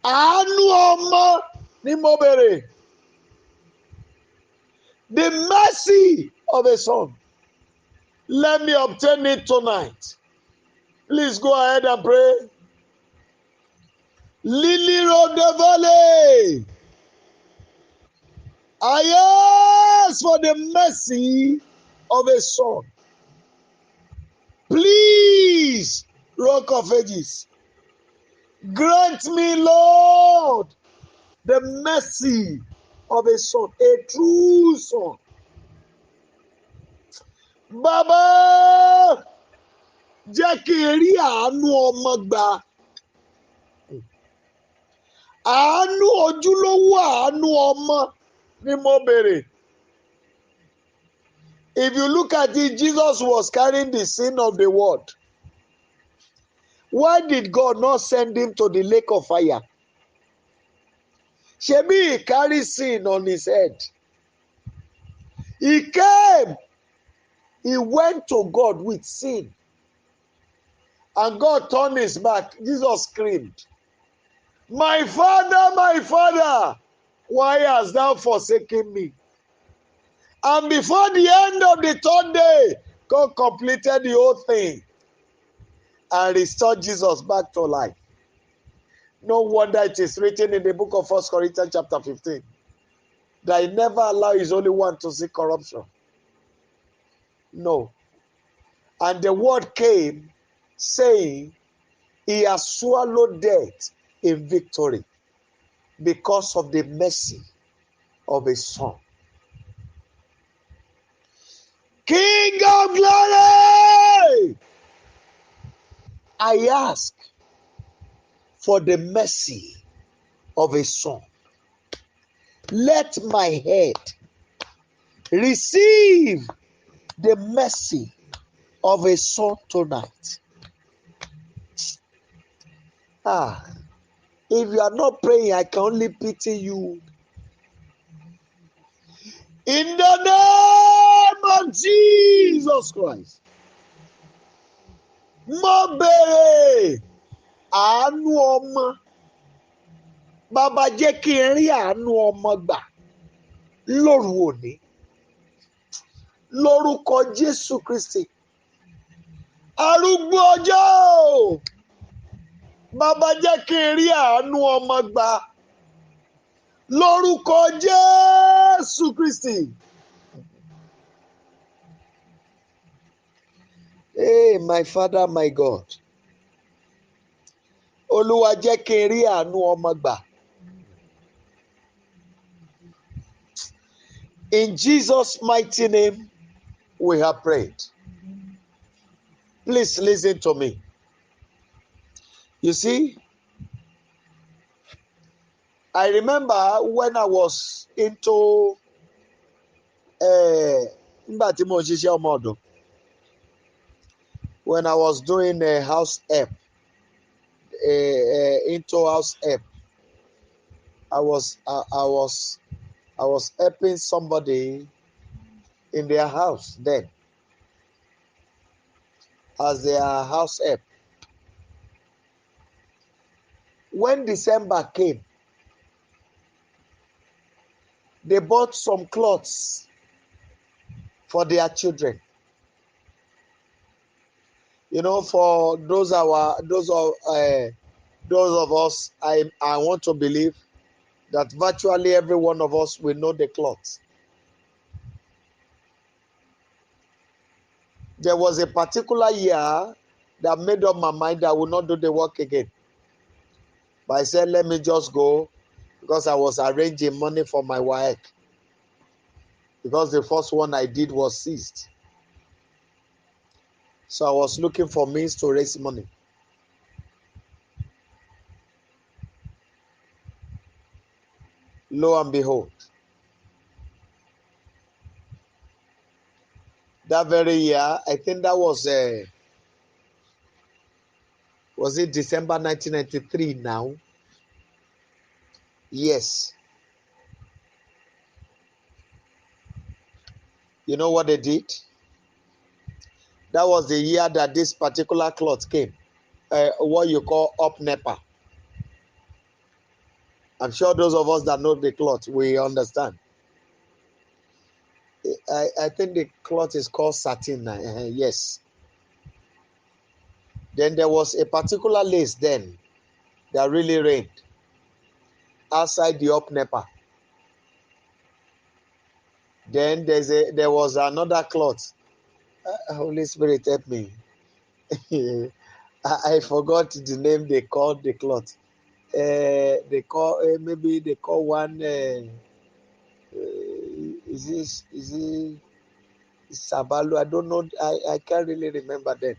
Àánú ọmọ ni mo béèrè. The mercy of a son. Let me obtain it tonight. Please go ahead and pray. Lily of the valley. I ask for the mercy of a son. Please, Rock of Ages, grant me, Lord, the mercy of a son, a true son. Baba, jẹ́ kí n rí àánú ọmọ gbà. Àánú ojúlówó àánú ọmọ ni mo béèrè. If you look at it, Jesus was carrying the sin of the world. Why did God not send him to the lake of fire? Shebi he carried sin on his head. He came. He went to God with sin. And God turned his back. Jesus screamed, my Father, why hast thou forsaken me? And before the end of the third day, God completed the whole thing and restored Jesus back to life. No wonder it is written in the book of 1 Corinthians chapter 15 that he never allowed his only one to see corruption. No. And the word came saying he has swallowed death in victory because of the mercy of his son. King of glory, I ask for the mercy of a son. Let my head receive the mercy of a son tonight. If you are not praying, I can only pity you. In the name of Jesus Christ. Mo béèrè àánú ọmọ. Bàbá jẹ́ kí n rí àánú ọmọ gbà lóru òní. Lórúkọ Jésù Kristi. Arúgbó ọjọ́. Bàbá jẹ́ kí n rí àánú ọmọ gbà lórúkọ Jésù Kristi. Hey, my Father, my God. Olúwa jẹ́ kí n rí àánú ọmọ gbà. In Jesus' mighty name, we have prayed. Please listen to me. You see, I remember when I was into nígbà tí mo ń ṣiṣẹ́ ọmọ ọ̀dọ̀, when I was doing a house help, into house help, I was helping somebody in their house then as their house help. When December came, they bought some clothes for their children. You know, for those of us, I want to believe that virtually every one of us will know the clothes. There was a particular year that made up my mind that I will not do the work again. But I said, let me just go because I was arranging money for my wife. because the first one I did was seized. So I was looking for means to raise money. Lo and behold, that very year, I think that was it December 1993 now? Yes. You know what they did? That was the year that this particular cloth came. What you call up NEPA. I'm sure those of us that know the cloth, we understand. I think the cloth is called satin. Yes. Then there was a particular lace then that really rained outside the up NEPA. Then there was another cloth. Holy Spirit help me. I forgot the name they called the cloth. They call maybe they call one. Is it Sabalu? I don't know. I can't really remember then.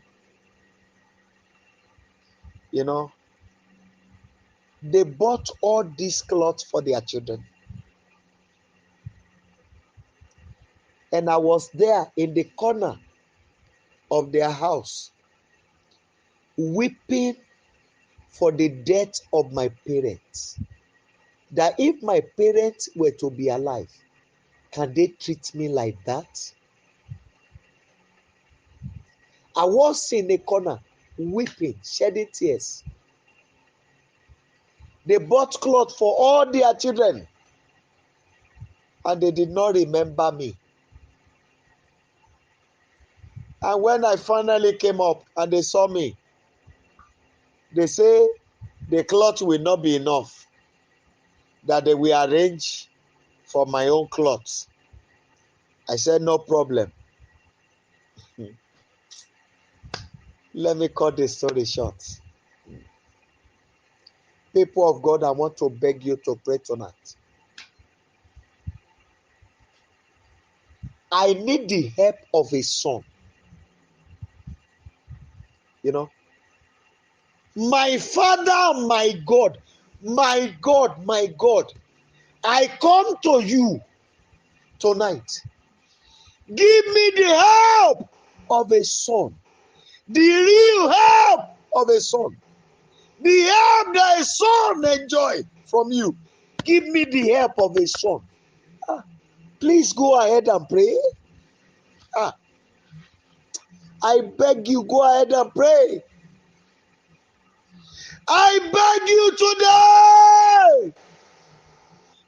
You know, they bought all these clothes for their children, and I was there in the corner of their house, weeping for the death of my parents. That if my parents were to be alive, can they treat me like that? I was in a corner, weeping, shedding tears. They bought clothes for all their children, and they did not remember me. And when I finally came up and they saw me, they say the cloth will not be enough, that they will arrange for my own clothes. I said, no problem. Let me cut the story short. People of God, I want to beg you to pray tonight. I need the help of a son. You know, my Father, my God, my God, my God, I come to you tonight. Give me the help of a son, the real help of a son, the help that a son enjoys from you. Give me the help of a son. Please go ahead and pray. I beg you, go ahead and pray. I beg you today,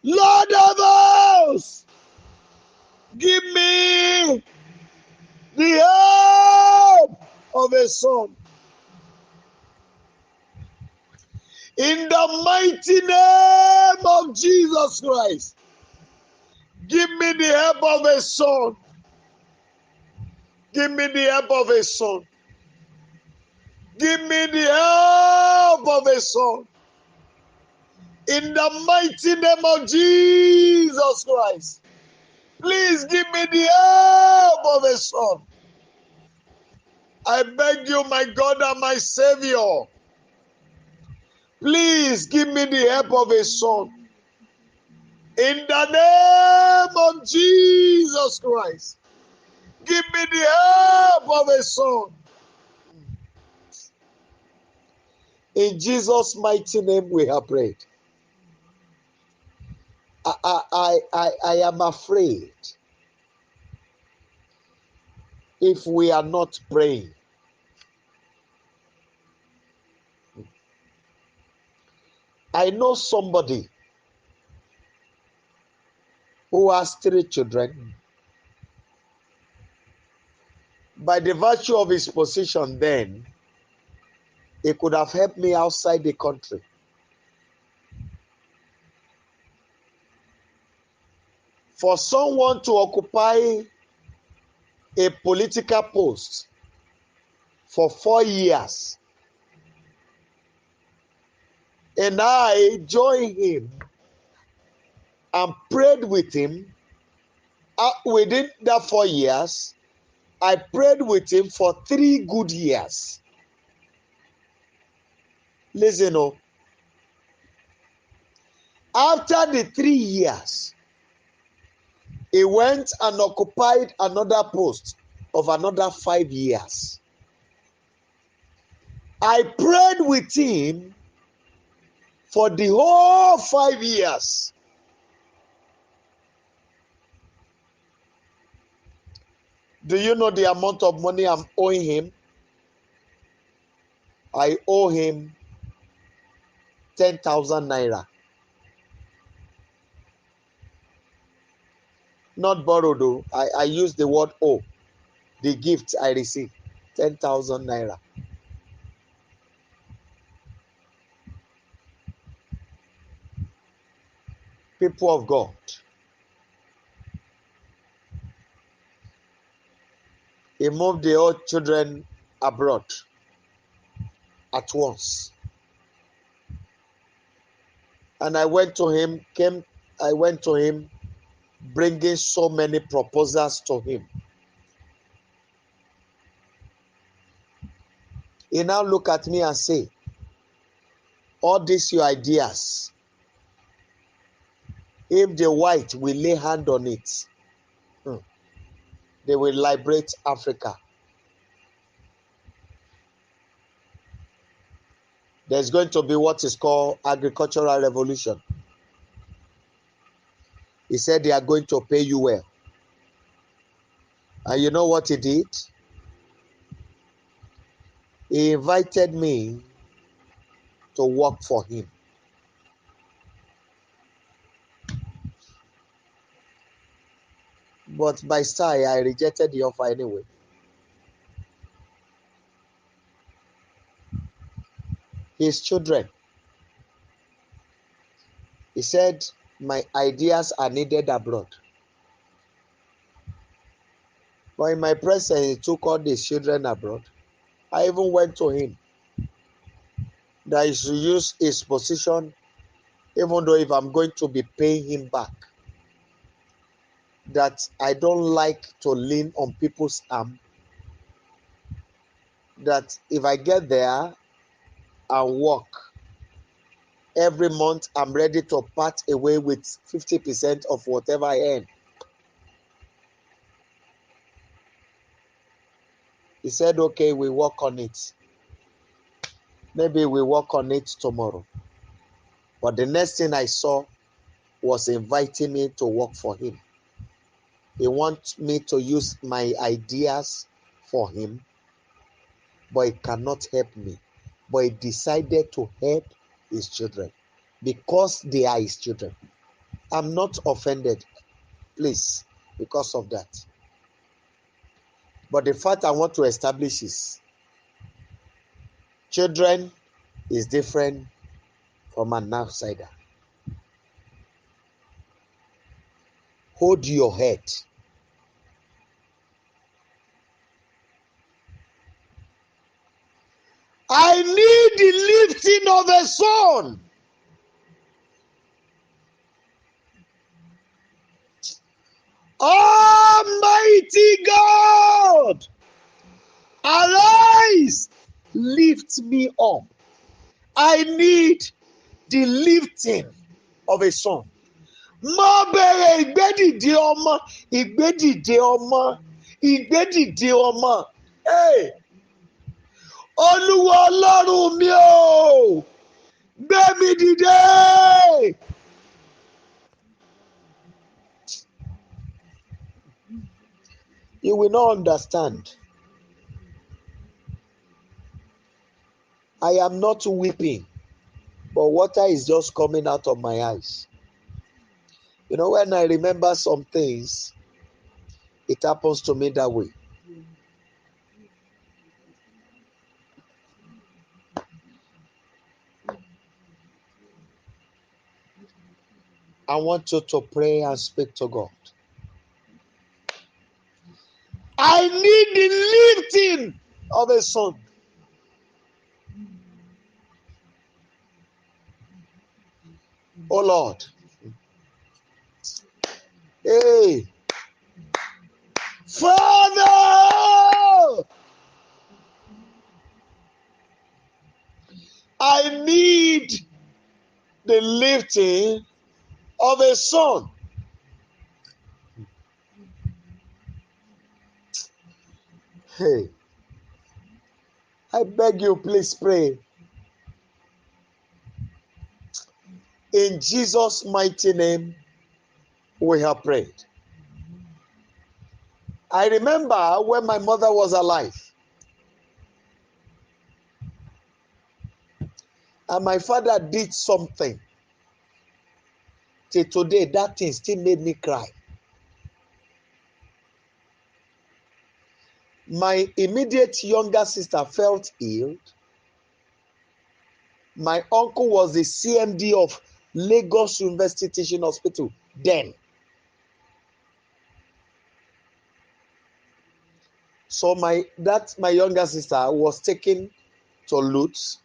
Lord of hosts, give me the help of a son. In the mighty name of Jesus Christ, give me the help of a son. Give me the help of a son. Give me the help of a son. In the mighty name of Jesus Christ, please give me the help of a son. I beg you, my God and my Savior, please give me the help of a son. In the name of Jesus Christ, give me the help of a son. In Jesus' mighty name we have prayed. I am afraid if we are not praying. I know somebody who has 3 children. By the virtue of his position then, he could have helped me outside the country. For someone to occupy a political post for 4 years, and I joined him and prayed with him Within that 4 years, I prayed with him for 3 good years. Listen, oh. After the 3 years, he went and occupied another post of another 5 years. I prayed with him for the whole 5 years. Do you know the amount of money I'm owing him? I owe him 10,000 naira. Not borrowed, though. I use the word owe. The gift I received, 10,000 naira. People of God, he moved the old children abroad at once. And I went to him bringing so many proposals to him. He now look at me and say, all these your ideas, if the white will lay hand on it, they will liberate Africa. There's going to be what is called agricultural revolution. He said they are going to pay you well. And you know what he did? He invited me to work for him. But by style, I rejected the offer anyway. His children. He said, my ideas are needed abroad. But in my presence, he took all these children abroad. I even went to him that he should use his position, even though if I'm going to be paying him back, that I don't like to lean on people's arm, that if I get there and work, every month I'm ready to part away with 50% of whatever I earn. He said, okay, we work on it. Maybe we work on it tomorrow. But the next thing I saw was inviting me to work for him. He wants me to use my ideas for him, but he cannot help me. But he decided to help his children because they are his children. I'm not offended, please, because of that. But the fact I want to establish is children is different from an outsider. Hold your head. I need the lifting of a son. Almighty God, arise, lift me up. I need the lifting of a son. Má bẹ̀rẹ̀ ìgbédìde ọmọ, ìgbédìde ọmọ, ìgbédìde ọmọ. Hey! Olúwa Ọlọ́run mi o, gbé mi dìde. You will not understand. I am not weeping, but water is just coming out of my eyes. You know, when I remember some things, it happens to me that way. I want you to pray and speak to God. I need the lifting of a son. Oh Lord. Hey, Father, I need the lifting of a son. Hey, I beg you, please pray. In Jesus' mighty name, we have prayed. I remember when my mother was alive, and my father did something. Till today, that thing still made me cry. My immediate younger sister felt ill. My uncle was the CMD of Lagos University Teaching Hospital then. So my younger sister was taken to Lutz.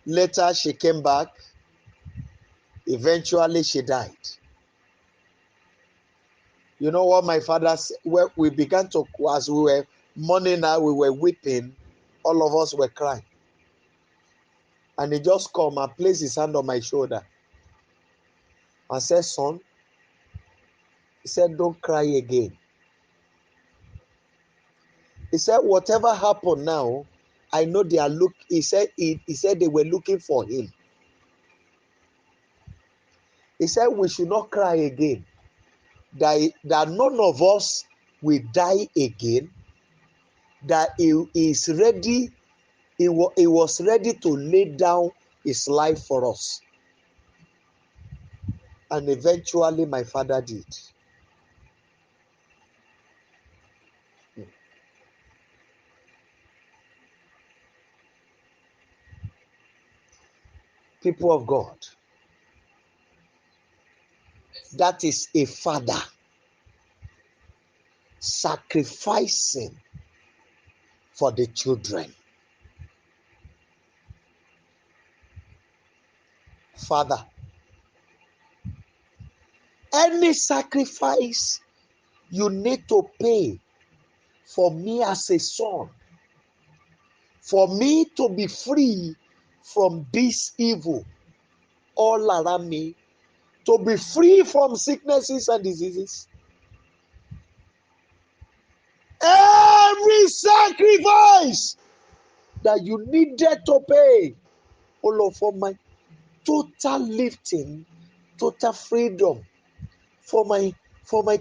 Later she came back. Eventually she died. You know what my father said? Well, we began to, as we were mourning her, we were weeping. All of us were crying. And he just come and placed his hand on my shoulder and said, son, he said, don't cry again. He said, whatever happened now, I know they are he said they were looking for him. He said we should not cry again. That none of us will die again. That he is ready. He was ready to lay down his life for us. And eventually my father did. People of God, that is a father sacrificing for the children. Father, any sacrifice you need to pay for me as a son, for me to be free from this evil all around me, to be free from sicknesses and diseases. Every sacrifice that you needed to pay, all for my total lifting, total freedom, for my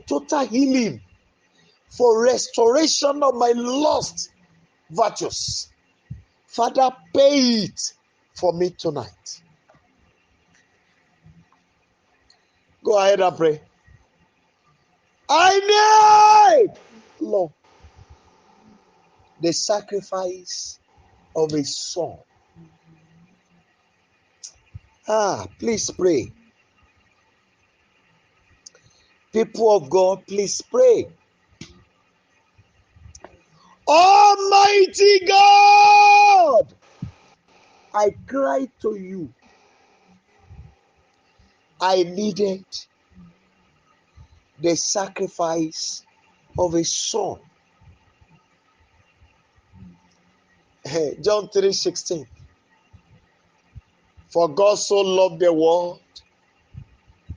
total healing, for restoration of my lost virtues. Father, pay it for me tonight. Go ahead and pray. I need, Lord, the sacrifice of a son. Please pray. People of God, please pray. Almighty God, I cry to you. I needed the sacrifice of a son. John 3:16. For God so loved the world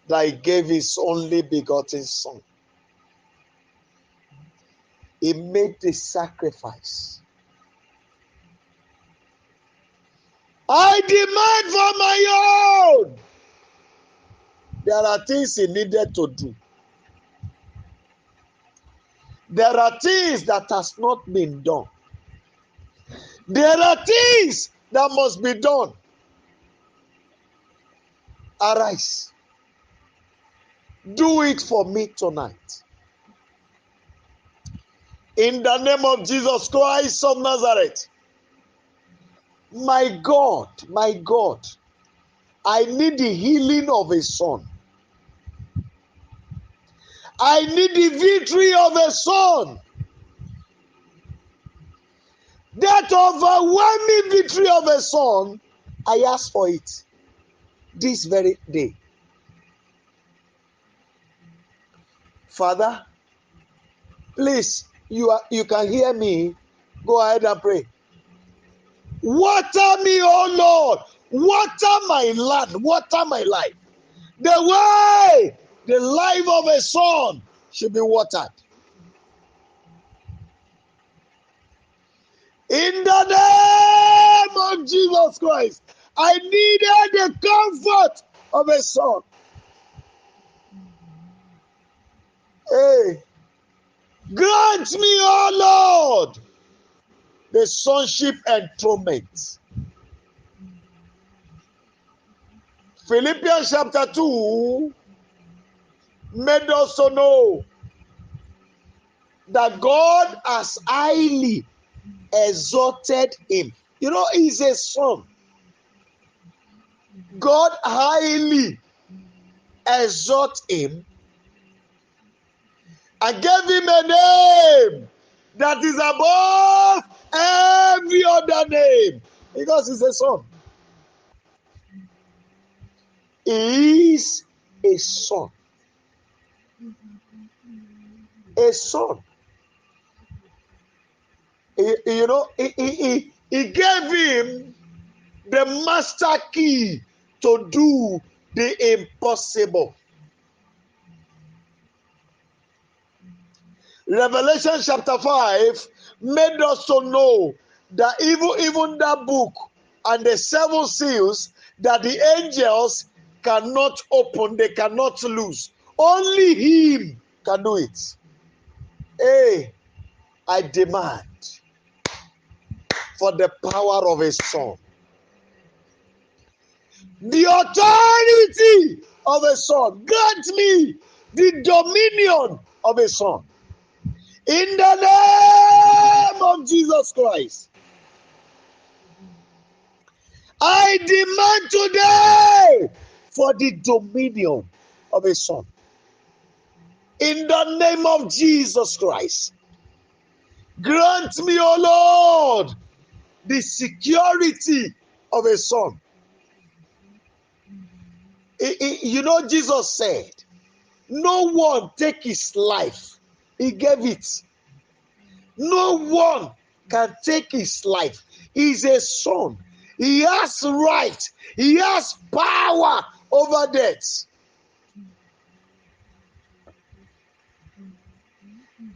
that he gave his only begotten son. He made the sacrifice. I demand for my own. There are things he needed to do. There are things that has not been done. There are things that must be done. Arise. Do it for me tonight. In the name of Jesus Christ of Nazareth. My God, I need the healing of a son. I need the victory of a son. That overwhelming victory of a son, I ask for it this very day. Father, please, you can hear me. Go ahead and pray. Water me, oh Lord. Water my land. Water my life. The way the life of a son should be watered. In the name of Jesus Christ, I needed the comfort of a son. Hey, grant me, oh Lord, the sonship enthronement. Philippians chapter 2 made us to know that God has highly exalted him. You know, he's a son. God highly exalted him and gave him a name that is above every other name, because he's a son. He is a son. A son. He gave him the master key to do the impossible. Revelation chapter 5 made us to know that even that book and the 7 seals that the angels cannot open, they cannot lose. Only him can do it. Hey, I demand for the power of his son, the authority of a son. Grant me the dominion of a son. In the name of Jesus Christ, I demand today for the dominion of a son. In the name of Jesus Christ, grant me, O Lord, the security of a son. You know, Jesus said, no one take his life. He gave it. No one can take his life. He's a son. He has right. He has power over death.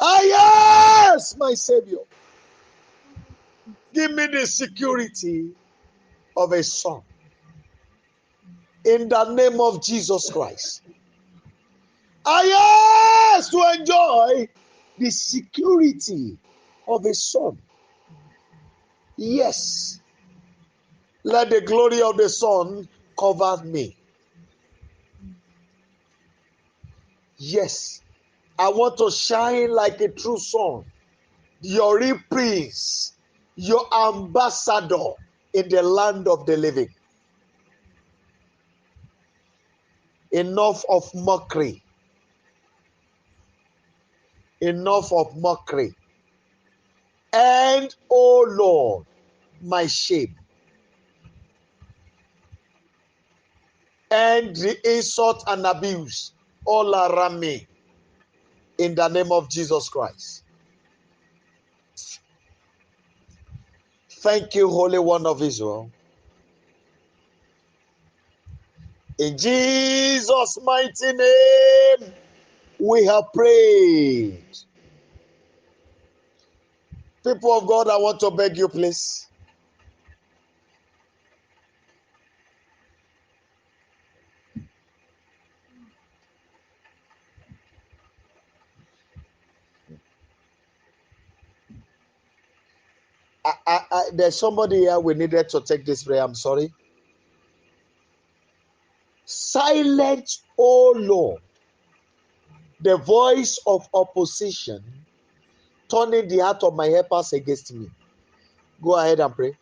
Yes, my Savior. Give me the security of a son. In the name of Jesus Christ. Yes, to enjoy the security of a son. Yes. Let the glory of the son cover me. Yes. I want to shine like a true son. Your real prince. Your ambassador in the land of the living. Enough of mockery. Enough of mockery. And, oh Lord, my shame. And the insult and abuse all around me. In the name of Jesus Christ. Thank you, Holy One of Israel. In Jesus' mighty name, we have prayed. People of God, I want to beg you, please. There's somebody here we needed to take this prayer. I'm sorry. Silence, O Lord, the voice of opposition, turning the heart of my helpers against me. Go ahead and pray.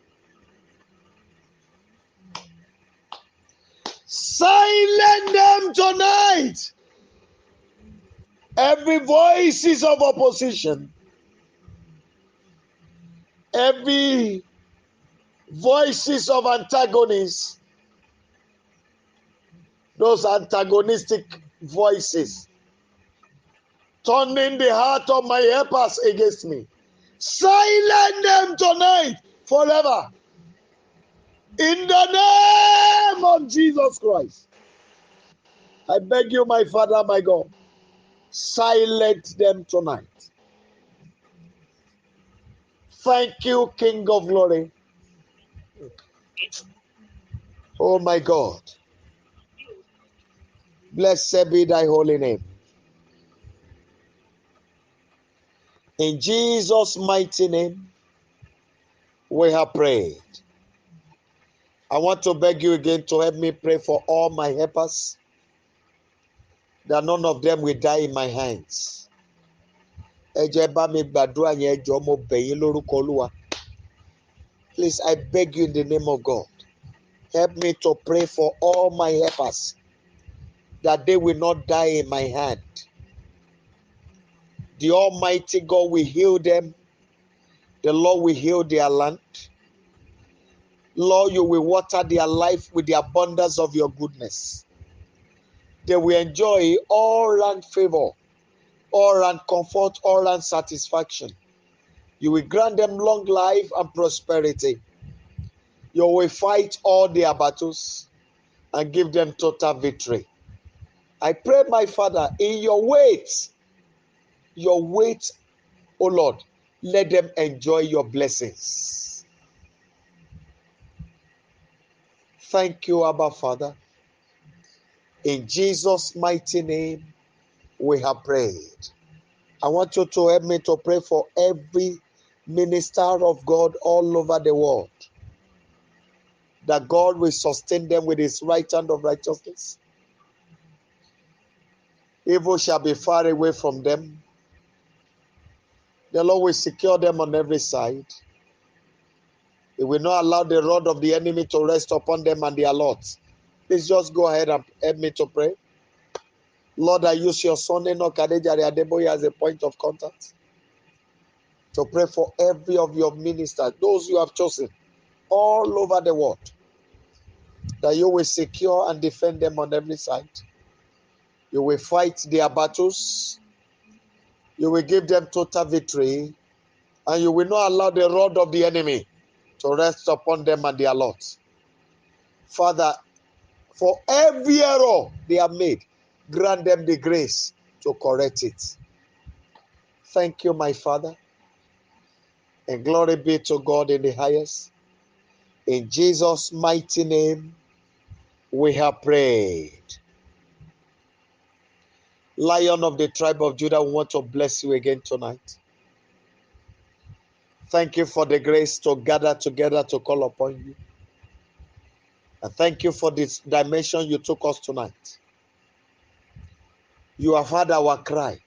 Silence them tonight. Every voices of opposition, every voices of antagonists, those antagonistic voices, turning the heart of my helpers against me. Silence them tonight forever. In the name of Jesus Christ. I beg you, my Father, my God, silence them tonight. Thank you, King of Glory. Oh, my God. Blessed be thy holy name. In Jesus' mighty name, we have prayed. I want to beg you again to help me pray for all my helpers, that none of them will die in my hands. Please, I beg you in the name of God, help me to pray for all my helpers, that they will not die in my hand. The Almighty God will heal them. The Lord will heal their land. Lord, you will water their life with the abundance of your goodness. They will enjoy all round favor, all round comfort, all round satisfaction. You will grant them long life and prosperity. You will fight all their battles and give them total victory. I pray, my Father, in your weight, O Lord, let them enjoy your blessings. Thank you, Abba Father. In Jesus' mighty name, we have prayed. I want you to help me to pray for every minister of God all over the world, that God will sustain them with his right hand of righteousness. Evil shall be far away from them. The Lord will secure them on every side. He will not allow the rod of the enemy to rest upon them and their lots. Please just go ahead and help me to pray. Lord, I use your son Enoch Adejare Adeboye as a point of contact to pray for every of your ministers, those you have chosen all over the world, that you will secure and defend them on every side. You will fight their battles. You will give them total victory, and you will not allow the rod of the enemy to rest upon them and their lots. Father, for every error they have made, grant them the grace to correct it. Thank you, my Father, and glory be to God in the highest. In Jesus' mighty name, we have prayed. Lion of the tribe of Judah, we want to bless you again tonight. Thank you for the grace to gather together to call upon you. And thank you for this dimension you took us tonight. You have heard our cry.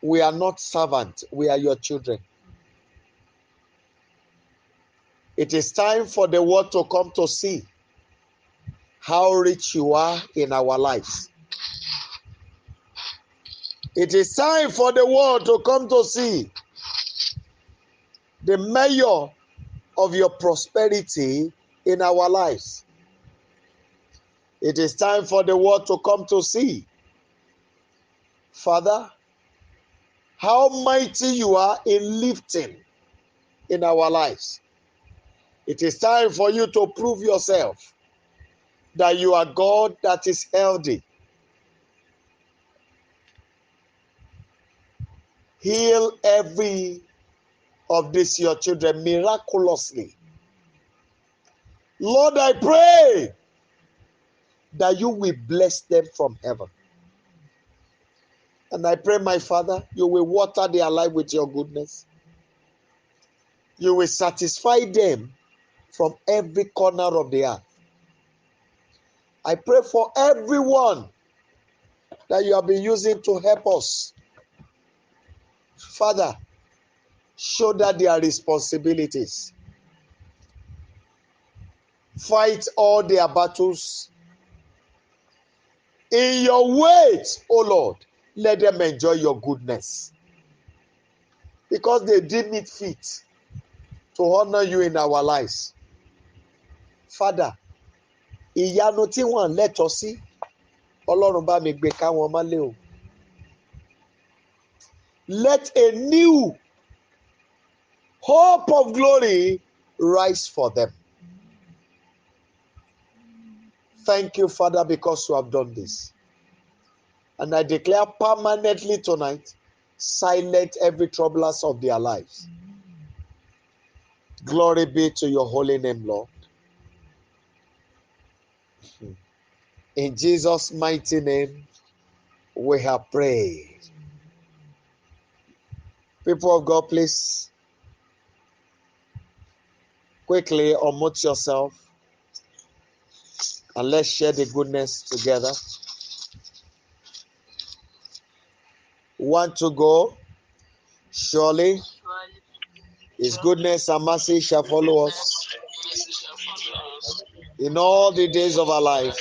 We are not servants, we are your children. It is time for the world to come to see how rich you are in our lives. It is time for the world to come to see the measure of your prosperity in our lives. It is time for the world to come to see, Father, how mighty you are in lifting in our lives. It is time for you to prove yourself that you are God that is healthy. Heal every of these your children miraculously. Lord, I pray that you will bless them from heaven. And I pray, my Father, you will water their life with your goodness. You will satisfy them from every corner of the earth. I pray for everyone that you have been using to help us. Father, shoulder their responsibilities. Fight all their battles. In your ways, O Lord, let them enjoy your goodness. Because they deem it fit to honor you in our lives. Father, ìyanu tí wọ́n lẹ́tọ̀ọ́ sí, Ọlọ́run bá mi gbé ká wọn mọ́lẹ̀ o. let a new hope of glory rise for them. Thank you, Father, because you have done this. And I declare permanently tonight, silent every troublers of their lives. Glory be to your holy name, Lord. In Jesus' mighty name, we have prayed. People of God, please quickly unmute yourself and let's share the goodness together. Want to go? Surely His goodness and mercy shall follow us in all the days of our life,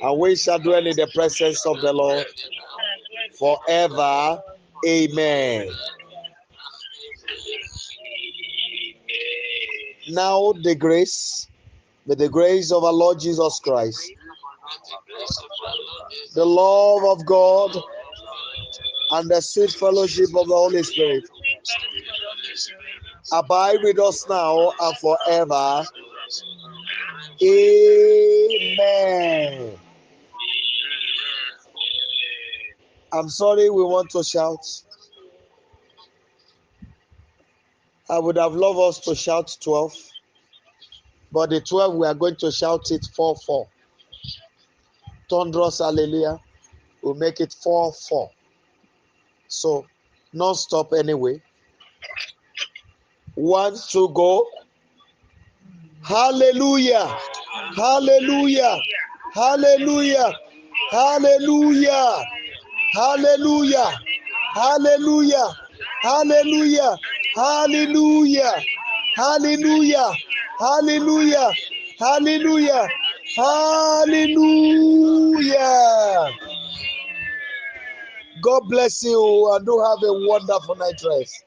and we shall dwell in the presence of the Lord forever. Amen. Now may the grace of our Lord Jesus Christ, the love of God, and the sweet fellowship of the Holy Spirit abide with us now and forever. Amen. I'm sorry, we want to shout. I would have loved us to shout 12, but the 12 we are going to shout it 4-4. Thunderous hallelujah. We'll make it 4-4. So, non-stop anyway. 1, 2, go. Hallelujah. Hallelujah. Hallelujah. Hallelujah. Hallelujah. Hallelujah. Hallelujah. Hallelujah. Hallelujah. Hallelujah. Hallelujah. Hallelujah. God bless you and do have a wonderful night rest.